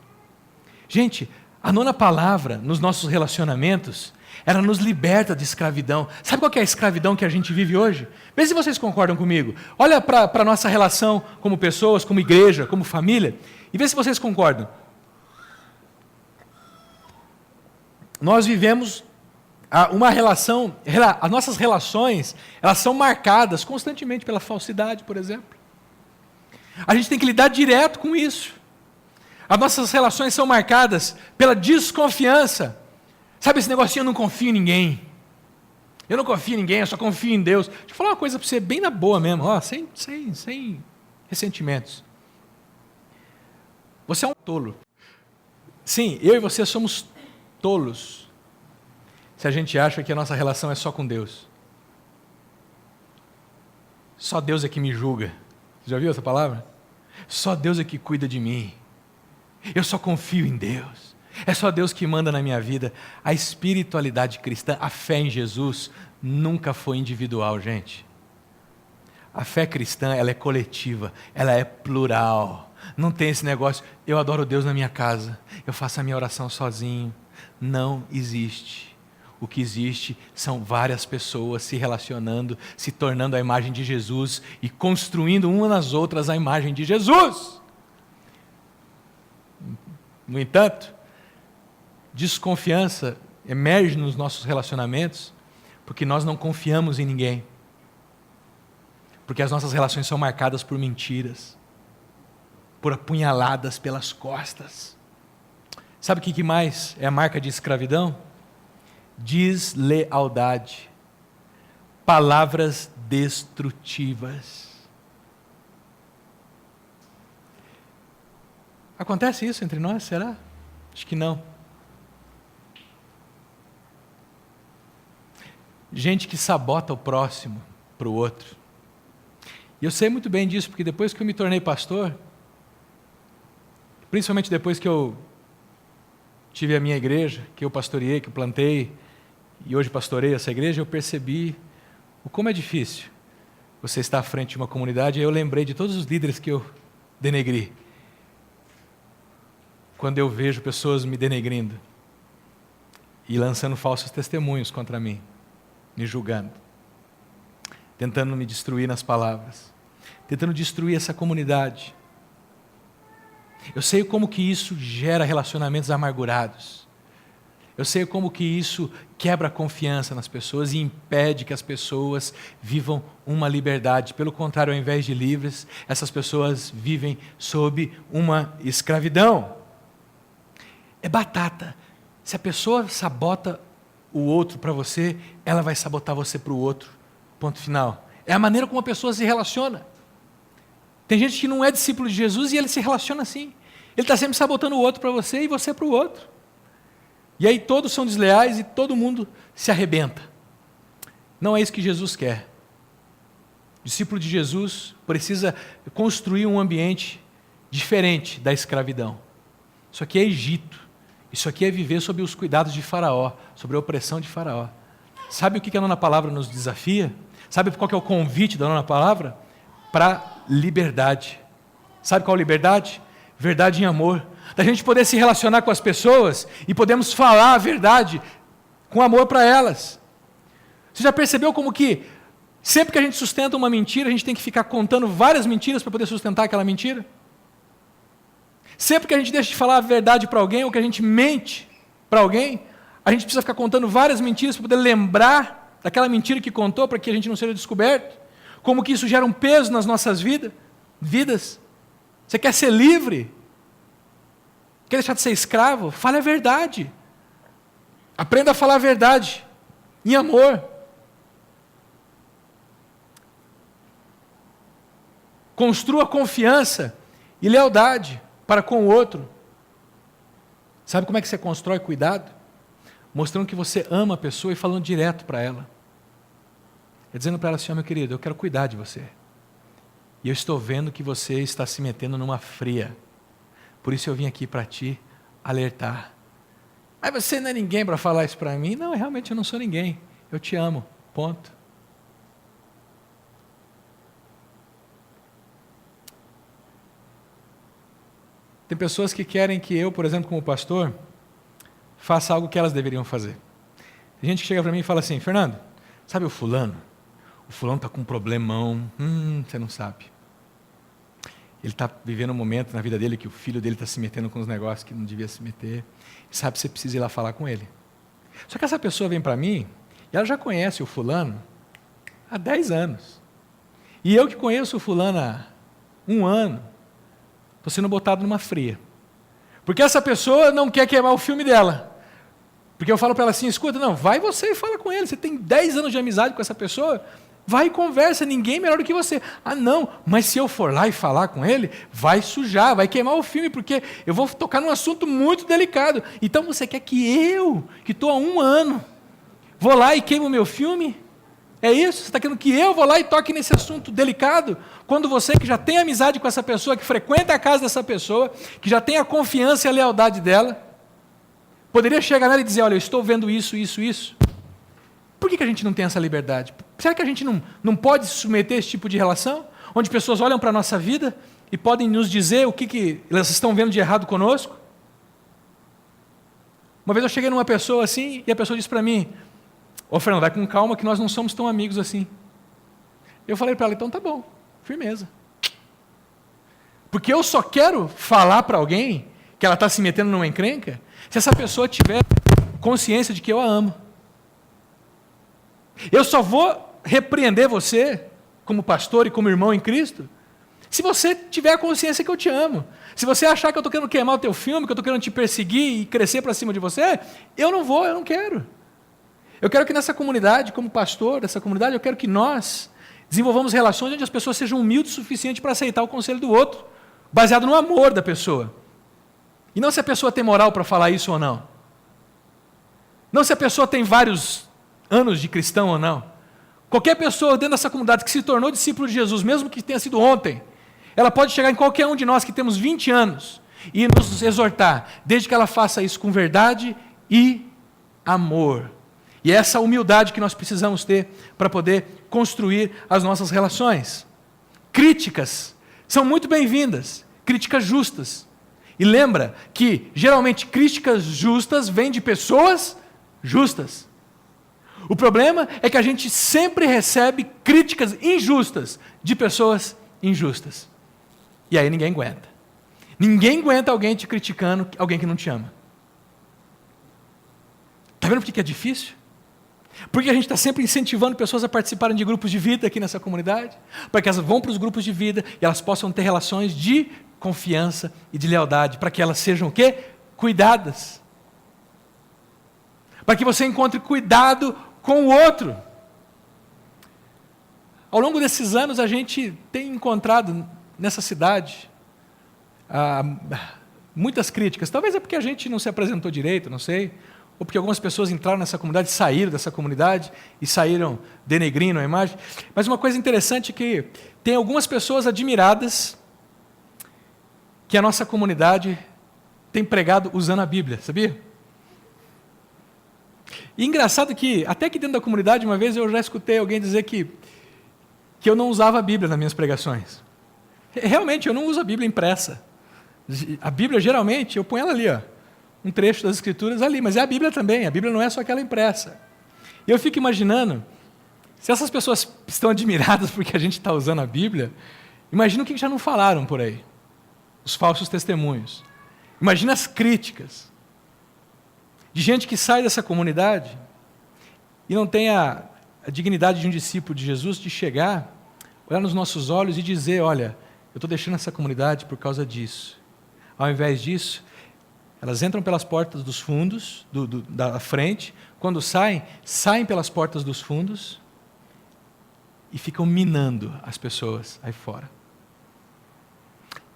Gente, a 9ª palavra nos nossos relacionamentos, ela nos liberta de escravidão. Sabe qual que é a escravidão que a gente vive hoje? Vê se vocês concordam comigo. Olha para a nossa relação como pessoas, como igreja, como família, e vê se vocês concordam. Nós vivemos uma relação, as nossas relações, elas são marcadas constantemente pela falsidade, por exemplo. A gente tem que lidar direto com isso. As nossas relações são marcadas pela desconfiança. Sabe esse negocinho, eu não confio em ninguém. Eu não confio em ninguém, eu só confio em Deus. Deixa eu falar uma coisa para você, bem na boa mesmo, sem ressentimentos. Você é um tolo. Sim, eu e você somos tolos se a gente acha que a nossa relação é só com Deus. Só Deus é que me julga. Você já viu essa palavra? Só Deus é que cuida de mim. Eu só confio em Deus. É só Deus que manda na minha vida. A espiritualidade cristã, a fé em Jesus, nunca foi individual, gente. A fé cristã, ela é coletiva, ela é plural. Não tem esse negócio, eu adoro Deus na minha casa, eu faço a minha oração sozinho. Não existe. O que existe são várias pessoas se relacionando, se tornando a imagem de Jesus e construindo uma nas outras a imagem de Jesus. No entanto, desconfiança emerge nos nossos relacionamentos porque nós não confiamos em ninguém. Porque as nossas relações são marcadas por mentiras, por apunhaladas pelas costas. Sabe o que mais é a marca de escravidão? Deslealdade, palavras destrutivas. Acontece isso entre nós, será? Acho que não. Gente que sabota o próximo para o outro. E eu sei muito bem disso, porque depois que eu me tornei pastor, principalmente depois que eu tive a minha igreja, que eu pastoreei, que eu plantei, e hoje pastorei essa igreja, eu percebi o como é difícil você estar à frente de uma comunidade. E eu lembrei de todos os líderes que eu denegri. Quando eu vejo pessoas me denegrindo e lançando falsos testemunhos contra mim, me julgando, tentando me destruir nas palavras, tentando destruir essa comunidade. Eu sei como que isso gera relacionamentos amargurados. Eu sei como que isso quebra a confiança nas pessoas e impede que as pessoas vivam uma liberdade. Pelo contrário, ao invés de livres, essas pessoas vivem sob uma escravidão. É batata. Se a pessoa sabota o outro para você, ela vai sabotar você para o outro. Ponto final. É a maneira como a pessoa se relaciona. Tem gente que não é discípulo de Jesus e ele se relaciona assim. Ele está sempre sabotando o outro para você e você para o outro. E aí todos são desleais e todo mundo se arrebenta. Não é isso que Jesus quer. O discípulo de Jesus precisa construir um ambiente diferente da escravidão. Isso aqui é Egito. Isso aqui é viver sob os cuidados de Faraó, sobre a opressão de Faraó. Sabe o que a nona palavra nos desafia? Sabe qual que é o convite da nona palavra? Para liberdade. Sabe qual liberdade? Verdade em amor. Da gente poder se relacionar com as pessoas e podemos falar a verdade com amor para elas. Você já percebeu como que sempre que a gente sustenta uma mentira, a gente tem que ficar contando várias mentiras para poder sustentar aquela mentira? Sempre que a gente deixa de falar a verdade para alguém ou que a gente mente para alguém, a gente precisa ficar contando várias mentiras para poder lembrar daquela mentira que contou para que a gente não seja descoberto. Como que isso gera um peso nas nossas vidas. Você quer ser livre? Quer deixar de ser escravo? Fale a verdade. Aprenda a falar a verdade, em amor. Construa confiança e lealdade para com o outro. Sabe como é que você constrói cuidado? Mostrando que você ama a pessoa e falando direto para ela. É dizendo para ela assim: meu querido, eu quero cuidar de você. E eu estou vendo que você está se metendo numa fria. Por isso eu vim aqui para te alertar. Mas você não é ninguém para falar isso para mim? Não, realmente eu não sou ninguém. Eu te amo. Ponto. Tem pessoas que querem que eu, por exemplo, como pastor, faça algo que elas deveriam fazer. Tem gente que chega para mim e fala assim: Fernando, sabe o fulano? O fulano está com um problemão. Você não sabe. Ele está vivendo um momento na vida dele que o filho dele está se metendo com uns negócios que não devia se meter. E sabe, você precisa ir lá falar com ele. Só que essa pessoa vem para mim e ela já conhece o fulano há 10 anos. E eu que conheço o fulano há 1 ano, estou sendo botado numa fria. Porque essa pessoa não quer queimar o filme dela. Porque eu falo para ela assim: escuta, não, vai você e fala com ele. Você tem 10 anos de amizade com essa pessoa, vai e conversa, ninguém melhor do que você. Ah, não, mas se eu for lá e falar com ele, vai sujar, vai queimar o filme, porque eu vou tocar num assunto muito delicado. Então você quer que eu, que estou há 1 ano, vou lá e queimo o meu filme? É isso? Você está querendo que eu vou lá e toque nesse assunto delicado? Quando você que já tem amizade com essa pessoa, que frequenta a casa dessa pessoa, que já tem a confiança e a lealdade dela, poderia chegar nela e dizer: olha, eu estou vendo isso, isso, isso. Por que a gente não tem essa liberdade? Será que a gente não pode se submeter a esse tipo de relação? Onde pessoas olham para a nossa vida e podem nos dizer o que elas estão vendo de errado conosco? Uma vez eu cheguei numa pessoa assim e a pessoa disse para mim: ô Fernando, vai com calma que nós não somos tão amigos assim. Eu falei para ela: então tá bom, firmeza. Porque eu só quero falar para alguém que ela está se metendo numa encrenca se essa pessoa tiver consciência de que eu a amo. Eu só vou repreender você, como pastor e como irmão em Cristo, se você tiver a consciência que eu te amo. Se você achar que eu estou querendo queimar o teu filme, que eu estou querendo te perseguir e crescer para cima de você, eu não vou, eu não quero. Eu quero que nessa comunidade, como pastor dessa comunidade, eu quero que nós desenvolvamos relações onde as pessoas sejam humildes o suficiente para aceitar o conselho do outro, baseado no amor da pessoa. E não se a pessoa tem moral para falar isso ou não. Não se a pessoa tem vários anos de cristão ou não. Qualquer pessoa dentro dessa comunidade que se tornou discípulo de Jesus, mesmo que tenha sido ontem, ela pode chegar em qualquer um de nós que temos 20 anos e nos exortar, desde que ela faça isso com verdade e amor. E é essa humildade que nós precisamos ter para poder construir as nossas relações. Críticas são muito bem-vindas, críticas justas. E lembra que, geralmente, críticas justas vêm de pessoas justas. O problema é que a gente sempre recebe críticas injustas de pessoas injustas. E aí ninguém aguenta. Ninguém aguenta alguém te criticando, alguém que não te ama. Está vendo por que é difícil? Porque a gente está sempre incentivando pessoas a participarem de grupos de vida aqui nessa comunidade, para que elas vão para os grupos de vida e elas possam ter relações de confiança e de lealdade, para que elas sejam o quê? Cuidadas. Para que você encontre cuidado com o outro. Ao longo desses anos, a gente tem encontrado nessa cidade muitas críticas. Talvez é porque a gente não se apresentou direito, não sei, ou porque algumas pessoas entraram nessa comunidade, saíram dessa comunidade e saíram denegrindo a imagem. Mas uma coisa interessante é que tem algumas pessoas admiradas que a nossa comunidade tem pregado usando a Bíblia, sabia? E engraçado que, até que dentro da comunidade, uma vez eu já escutei alguém dizer que eu não usava a Bíblia nas minhas pregações. Realmente, eu não uso a Bíblia impressa. A Bíblia, geralmente, eu ponho ela ali, ó, um trecho das Escrituras ali, mas é a Bíblia também, a Bíblia não é só aquela impressa. E eu fico imaginando, se essas pessoas estão admiradas porque a gente está usando a Bíblia, imagina o que já não falaram por aí, os falsos testemunhos. Imagina as críticas de gente que sai dessa comunidade e não tem a dignidade de um discípulo de Jesus de chegar, olhar nos nossos olhos e dizer: olha, eu estou deixando essa comunidade por causa disso. Ao invés disso, elas entram pelas portas dos fundos, da frente, quando saem pelas portas dos fundos e ficam minando as pessoas aí fora.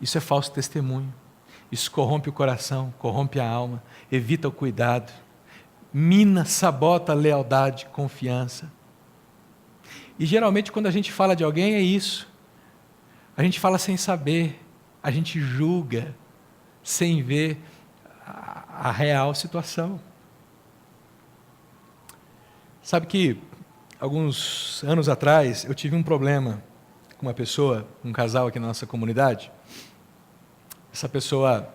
Isso é falso testemunho. Isso corrompe o coração, corrompe a alma, evita o cuidado, mina, sabota a lealdade, confiança. E geralmente quando a gente fala de alguém é isso. A gente fala sem saber, a gente julga sem ver a real situação. Sabe que alguns anos atrás eu tive um problema com uma pessoa, um casal aqui na nossa comunidade. Essa pessoa,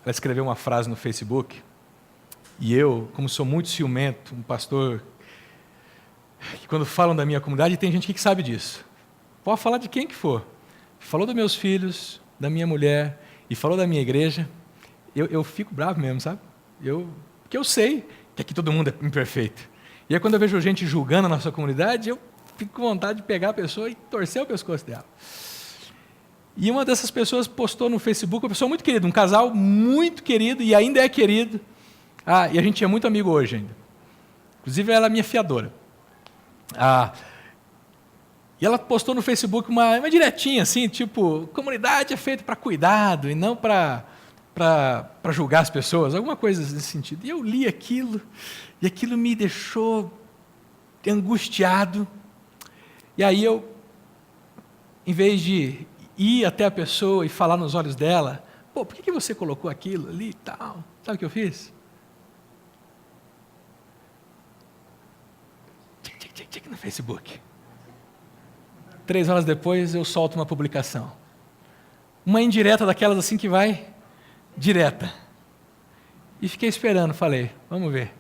ela escreveu uma frase no Facebook e eu, como sou muito ciumento, um pastor que quando falam da minha comunidade, tem gente que sabe disso. Pode falar de quem que for. Falou dos meus filhos, da minha mulher e falou da minha igreja, eu fico bravo mesmo, sabe? Porque eu sei que aqui todo mundo é imperfeito. E aí quando eu vejo gente julgando a nossa comunidade, eu fico com vontade de pegar a pessoa e torcer o pescoço dela. E uma dessas pessoas postou no Facebook, uma pessoa muito querida, um casal muito querido e ainda é querido. E a gente é muito amigo hoje ainda. Inclusive ela é minha fiadora. E ela postou no Facebook uma diretinha assim, tipo, comunidade é feita para cuidado e não para julgar as pessoas, alguma coisa nesse sentido. E eu li aquilo, e aquilo me deixou angustiado. E aí eu, em vez de ir até a pessoa e falar nos olhos dela, por que você colocou aquilo ali e tal? Sabe o que eu fiz? Tic no Facebook. 3 horas depois eu solto uma publicação. Uma indireta daquelas assim que vai direta. E fiquei esperando, falei, vamos ver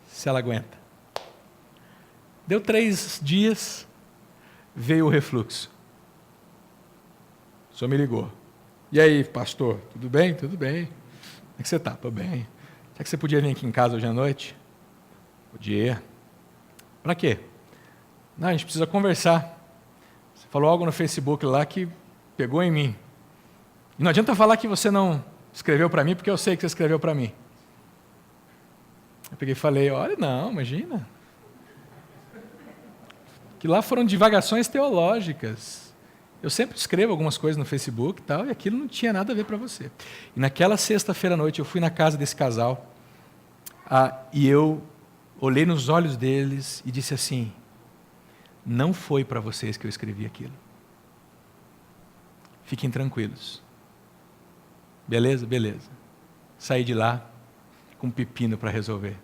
se ela aguenta. Deu 3 dias, veio o refluxo. O senhor me ligou. E aí, pastor, tudo bem? Tudo bem. Como é que você está? Estou bem. Será que você podia vir aqui em casa hoje à noite? Podia. Para quê? Não, a gente precisa conversar. Você falou algo no Facebook lá que pegou em mim. E não adianta falar que você não escreveu para mim, porque eu sei que você escreveu para mim. Eu peguei e falei, olha, não, imagina. Que lá foram divagações teológicas. Eu sempre escrevo algumas coisas no Facebook e tal, e aquilo não tinha nada a ver para você. E naquela sexta-feira à noite eu fui na casa desse casal, e eu olhei nos olhos deles e disse assim, não foi para vocês que eu escrevi aquilo. Fiquem tranquilos. Beleza? Beleza. Saí de lá com um pepino para resolver.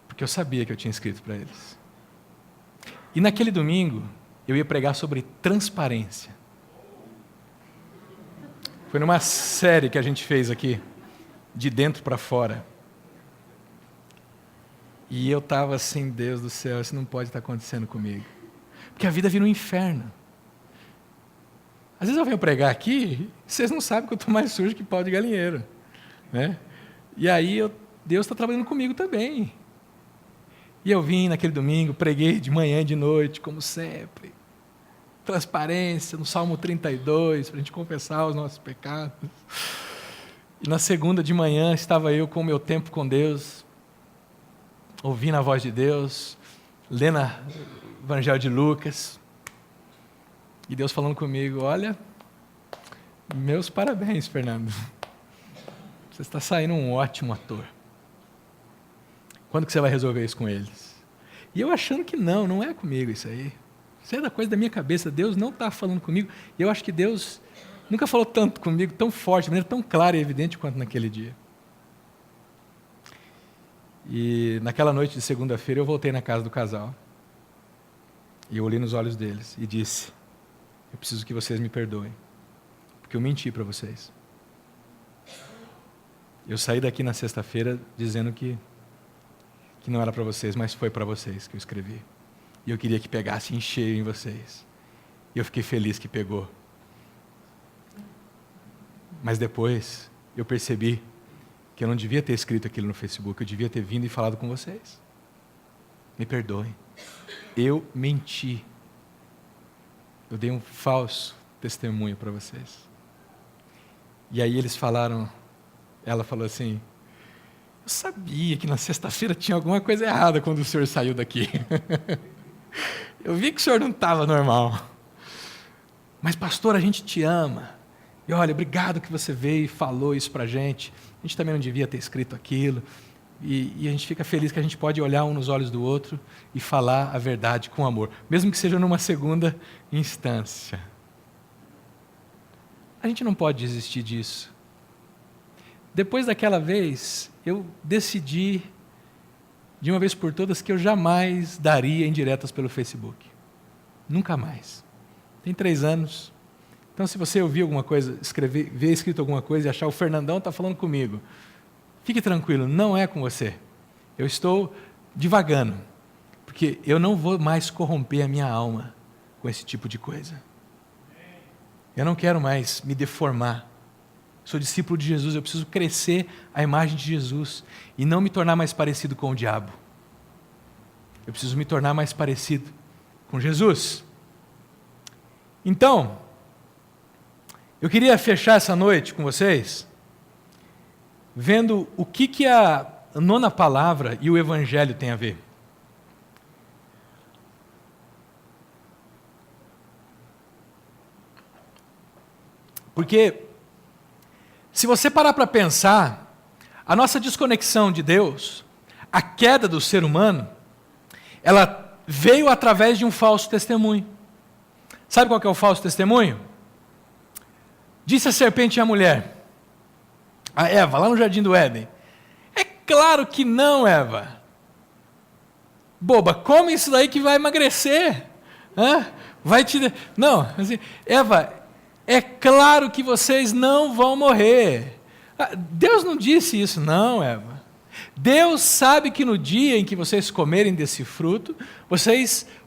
Porque eu sabia que eu tinha escrito para eles. E naquele domingo, eu ia pregar sobre transparência. Foi numa série que a gente fez aqui, de dentro para fora. E eu estava assim, Deus do céu, isso não pode estar acontecendo comigo. Porque a vida vira um inferno. Às vezes eu venho pregar aqui, vocês não sabem que eu estou mais sujo que pau de galinheiro. Né? E aí Deus está trabalhando comigo também. E eu vim naquele domingo, preguei de manhã e de noite, como sempre. Transparência, no Salmo 32, para a gente confessar os nossos pecados. E na segunda de manhã estava eu com o meu tempo com Deus, ouvindo a voz de Deus, lendo o Evangelho de Lucas, e Deus falando comigo, olha, meus parabéns, Fernando. Você está saindo um ótimo ator. Quando que você vai resolver isso com eles? E eu achando que não é comigo isso aí. Isso é da coisa da minha cabeça, Deus não está falando comigo. E eu acho que Deus nunca falou tanto comigo, tão forte, de maneira tão clara e evidente quanto naquele dia. E naquela noite de segunda-feira eu voltei na casa do casal. E eu olhei nos olhos deles e disse, eu preciso que vocês me perdoem, porque eu menti para vocês. Eu saí daqui na sexta-feira dizendo que não era para vocês, mas foi para vocês que eu escrevi. E eu queria que pegasse em cheio em vocês. E eu fiquei feliz que pegou. Mas depois eu percebi que eu não devia ter escrito aquilo no Facebook, eu devia ter vindo e falado com vocês. Me perdoem. Eu menti. Eu dei um falso testemunho para vocês. E aí eles falaram, ela falou assim, eu sabia que na sexta-feira tinha alguma coisa errada quando o senhor saiu daqui. Eu vi que o senhor não estava normal. Mas pastor, a gente te ama. E olha, obrigado que você veio e falou isso para a gente. A gente também não devia ter escrito aquilo. E a gente fica feliz que a gente pode olhar um nos olhos do outro e falar a verdade com amor. Mesmo que seja numa segunda instância. A gente não pode desistir disso. Depois daquela vez, eu decidi, de uma vez por todas, que eu jamais daria indiretas pelo Facebook. Nunca mais. Tem 3 anos. Então, se você ouvir alguma coisa, ver escrito alguma coisa e achar o Fernandão está falando comigo, fique tranquilo, não é com você. Eu estou divagando, porque eu não vou mais corromper a minha alma com esse tipo de coisa. Eu não quero mais me deformar. Sou discípulo de Jesus, eu preciso crescer a imagem de Jesus e não me tornar mais parecido com o diabo. Eu preciso me tornar mais parecido com Jesus. Então, eu queria fechar essa noite com vocês vendo o que a 9ª palavra e o Evangelho têm a ver. Porque, se você parar para pensar, a nossa desconexão de Deus, a queda do ser humano, ela veio através de um falso testemunho. Sabe qual que é o falso testemunho? Disse a serpente à mulher, a Eva, lá no jardim do Éden, é claro que não, Eva. Boba, come isso daí que vai emagrecer. Vai te... Não, assim, Eva, é claro que vocês não vão morrer. Deus não disse isso, não, Eva. Deus sabe que no dia em que vocês comerem desse fruto, os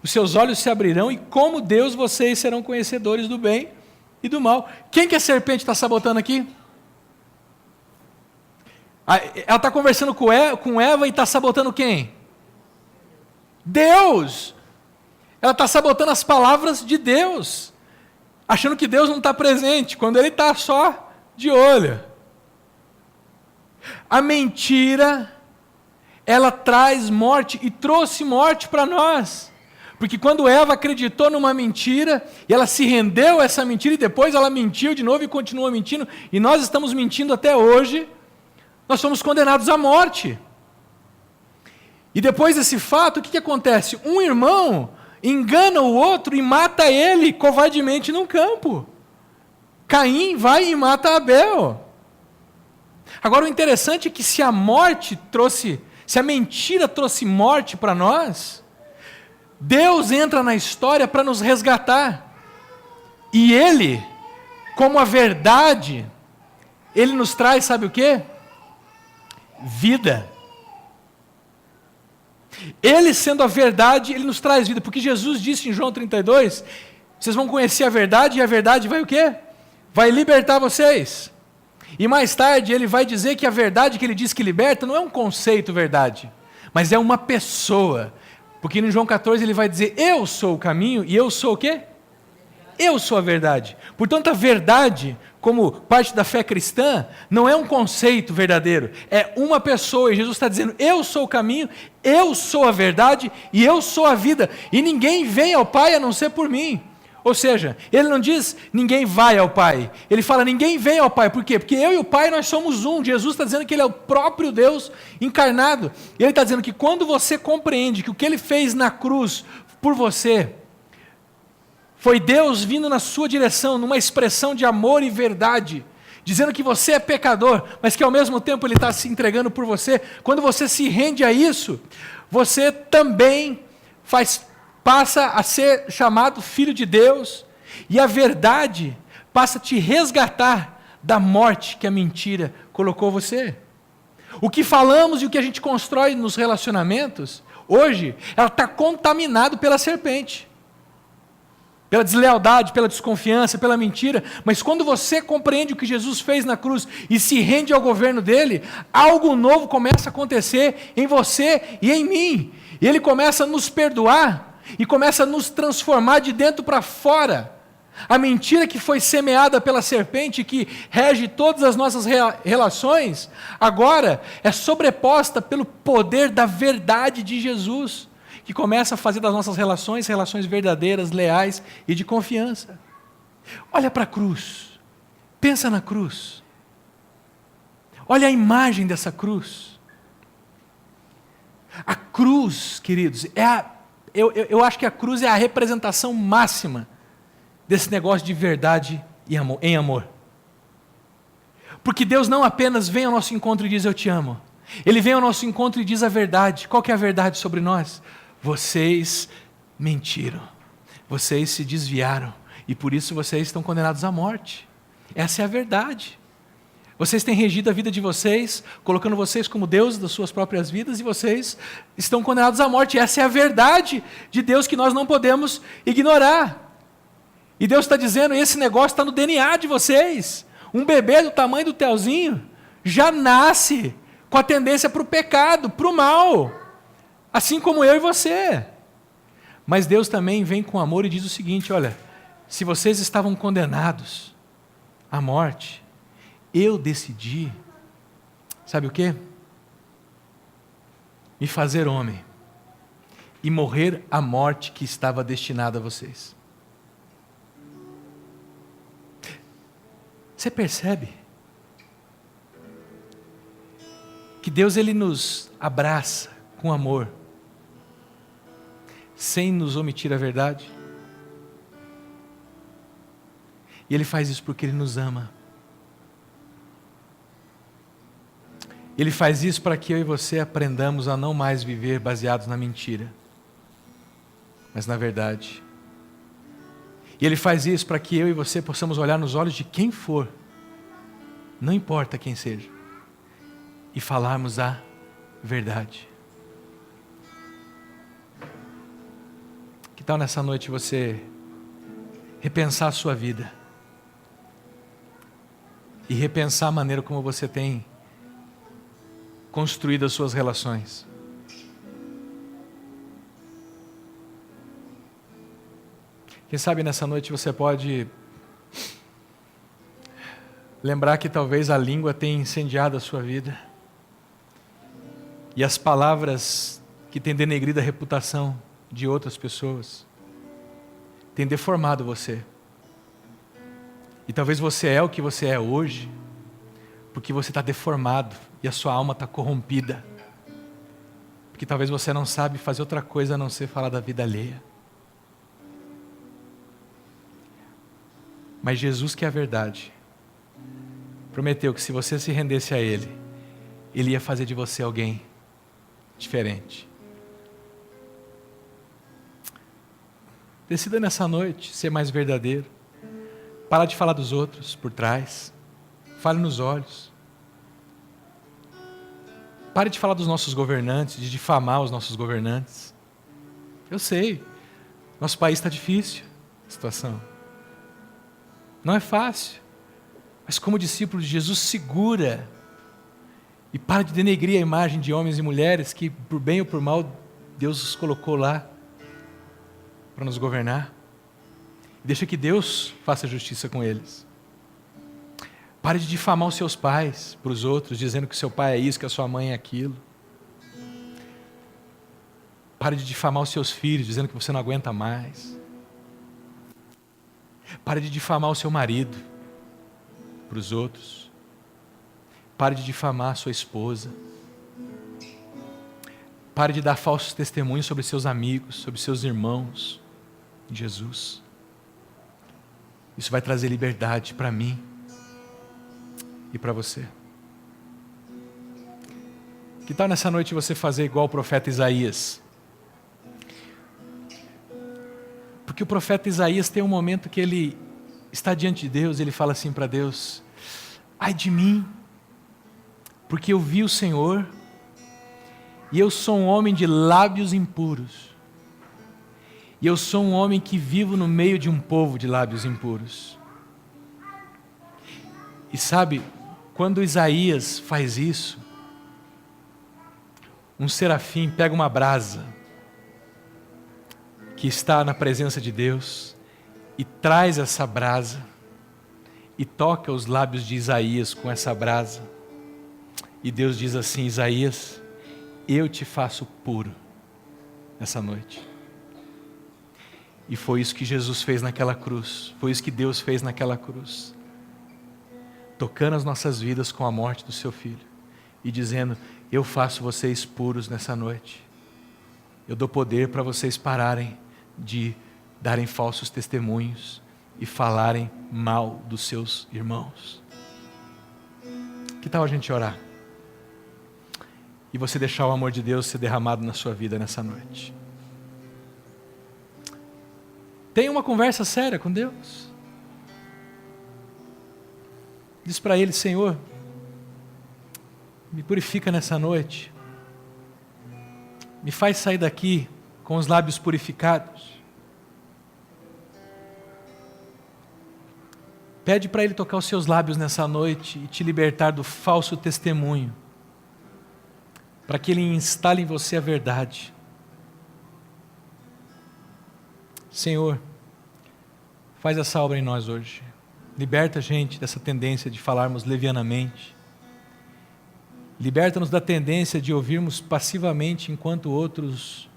seus olhos se abrirão e como Deus vocês serão conhecedores do bem e do mal. Quem que a serpente está sabotando aqui? Ela está conversando com Eva e está sabotando quem? Deus. Ela está sabotando as palavras de Deus, achando que Deus não está presente, quando Ele está só de olho. A mentira, ela traz morte e trouxe morte para nós. Porque quando Eva acreditou numa mentira, e ela se rendeu a essa mentira, e depois ela mentiu de novo e continua mentindo, e nós estamos mentindo até hoje, nós somos condenados à morte. E depois desse fato, o que acontece? Um irmão engana o outro e mata ele covardemente num campo. Caim vai e mata Abel. Agora o interessante é que se a mentira trouxe morte para nós, Deus entra na história para nos resgatar. E Ele, como a verdade, Ele nos traz, sabe o quê? Vida. Ele sendo a verdade, Ele nos traz vida, porque Jesus disse em João 32, vocês vão conhecer a verdade, e a verdade vai o quê? Vai libertar vocês. E mais tarde Ele vai dizer que a verdade que Ele diz que liberta não é um conceito verdade, mas é uma pessoa. Porque em João 14 Ele vai dizer, eu sou o caminho, e eu sou o quê? Eu sou a verdade. Portanto, a verdade, como parte da fé cristã, não é um conceito verdadeiro, é uma pessoa, e Jesus está dizendo, eu sou o caminho, eu sou a verdade, e eu sou a vida, e ninguém vem ao Pai a não ser por mim. Ou seja, Ele não diz, ninguém vai ao Pai, Ele fala, ninguém vem ao Pai, por quê? Porque eu e o Pai nós somos um. Jesus está dizendo que Ele é o próprio Deus encarnado, e Ele está dizendo que quando você compreende que o que Ele fez na cruz por você, foi Deus vindo na sua direção, numa expressão de amor e verdade, dizendo que você é pecador, mas que ao mesmo tempo Ele está se entregando por você. Quando você se rende a isso, você também passa a ser chamado filho de Deus, e a verdade passa a te resgatar da morte que a mentira colocou você. O que falamos e o que a gente constrói nos relacionamentos, hoje, ela está contaminado pela serpente. Pela deslealdade, pela desconfiança, pela mentira, mas quando você compreende o que Jesus fez na cruz e se rende ao governo dele, algo novo começa a acontecer em você e em mim, e Ele começa a nos perdoar, e começa a nos transformar de dentro para fora. A mentira que foi semeada pela serpente, que rege todas as nossas relações, agora é sobreposta pelo poder da verdade de Jesus, que começa a fazer das nossas relações verdadeiras, leais e de confiança. Olha para a cruz, pensa na cruz, olha a imagem dessa cruz. A cruz, queridos, eu acho que a cruz é a representação máxima desse negócio de verdade e amor, em amor. Porque Deus não apenas vem ao nosso encontro e diz eu te amo. Ele vem ao nosso encontro e diz a verdade. Qual que é a verdade sobre nós? Vocês mentiram. Vocês se desviaram. E por isso vocês estão condenados à morte. Essa é a verdade. Vocês têm regido a vida de vocês, colocando vocês como deuses das suas próprias vidas, e vocês estão condenados à morte. Essa é a verdade de Deus que nós não podemos ignorar. E Deus está dizendo, esse negócio está no DNA de vocês. Um bebê do tamanho do Telzinho já nasce com a tendência para o pecado, para o mal. Assim como eu e você. Mas Deus também vem com amor e diz o seguinte, olha, se vocês estavam condenados à morte, eu decidi, sabe o quê? Me fazer homem e morrer a morte que estava destinada a vocês. Você percebe que Deus ele nos abraça com amor, sem nos omitir a verdade? E Ele faz isso porque Ele nos ama. Ele faz isso para que eu e você aprendamos a não mais viver baseados na mentira, mas na verdade. E Ele faz isso para que eu e você possamos olhar nos olhos de quem for, não importa quem seja, e falarmos a verdade. Que tal nessa noite você repensar a sua vida e repensar a maneira como você tem construído as suas relações? Quem sabe nessa noite você pode lembrar que talvez a língua tenha incendiado a sua vida e as palavras que têm denegrido a reputação de outras pessoas têm deformado você. E talvez você é o que você é hoje porque você está deformado e a sua alma está corrompida. Porque talvez você não sabe fazer outra coisa a não ser falar da vida alheia. Mas Jesus, que é a verdade, prometeu que se você se rendesse a Ele, Ele ia fazer de você alguém diferente. Decida nessa noite ser mais verdadeiro. Para de falar dos outros por trás. Fale nos olhos. Pare de falar dos nossos governantes, de difamar os nossos governantes. Eu sei, nosso país está difícil, a situação. Não é fácil. Mas como discípulo de Jesus, segura. E para de denegrir a imagem de homens e mulheres que, por bem ou por mal, Deus os colocou lá para nos governar. Deixa que Deus faça justiça com eles. Pare de difamar os seus pais para os outros, dizendo que seu pai é isso, que a sua mãe é aquilo. Pare de difamar os seus filhos, dizendo que você não aguenta mais. Pare de difamar o seu marido para os outros. Pare de difamar a sua esposa. Pare de dar falsos testemunhos sobre seus amigos, sobre seus irmãos em Jesus. Isso vai trazer liberdade para mim e para você. Que tal nessa noite você fazer igual o profeta Isaías? Porque o profeta Isaías tem um momento que ele está diante de Deus e ele fala assim para Deus: ai de mim, porque eu vi o Senhor e eu sou um homem de lábios impuros. E eu sou um homem que vivo no meio de um povo de lábios impuros. E sabe, quando Isaías faz isso, um serafim pega uma brasa que está na presença de Deus e traz essa brasa e toca os lábios de Isaías com essa brasa. E Deus diz assim: Isaías, eu te faço puro essa noite. E foi isso que Jesus fez naquela cruz, foi isso que Deus fez naquela cruz, tocando as nossas vidas com a morte do seu Filho e dizendo: eu faço vocês puros nessa noite. Eu dou poder para vocês pararem de darem falsos testemunhos e falarem mal dos seus irmãos. Que tal a gente orar? E você deixar o amor de Deus ser derramado na sua vida nessa noite. Tenha uma conversa séria com Deus. Diz para Ele: Senhor, me purifica nessa noite. Me faz sair daqui com os lábios purificados. Pede para Ele tocar os seus lábios nessa noite e te libertar do falso testemunho, para que Ele instale em você a verdade. Senhor, faz essa obra em nós hoje. Liberta a gente dessa tendência de falarmos levianamente. Liberta-nos da tendência de ouvirmos passivamente enquanto outros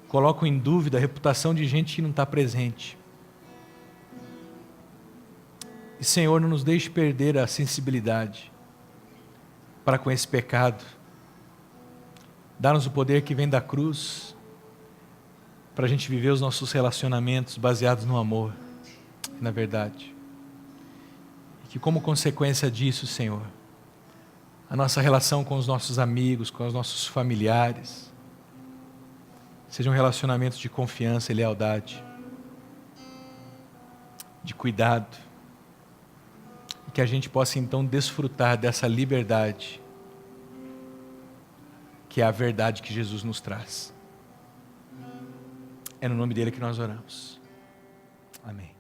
colocam em dúvida a reputação de gente que não está presente. E, Senhor, não nos deixe perder a sensibilidade para com esse pecado. Dá-nos o poder que vem da cruz para a gente viver os nossos relacionamentos baseados no amor e na verdade. E que, como consequência disso, Senhor, a nossa relação com os nossos amigos, com os nossos familiares, sejam relacionamentos de confiança e lealdade, de cuidado, e que a gente possa então desfrutar dessa liberdade, que é a verdade que Jesus nos traz. É no nome dele que nós oramos. Amém.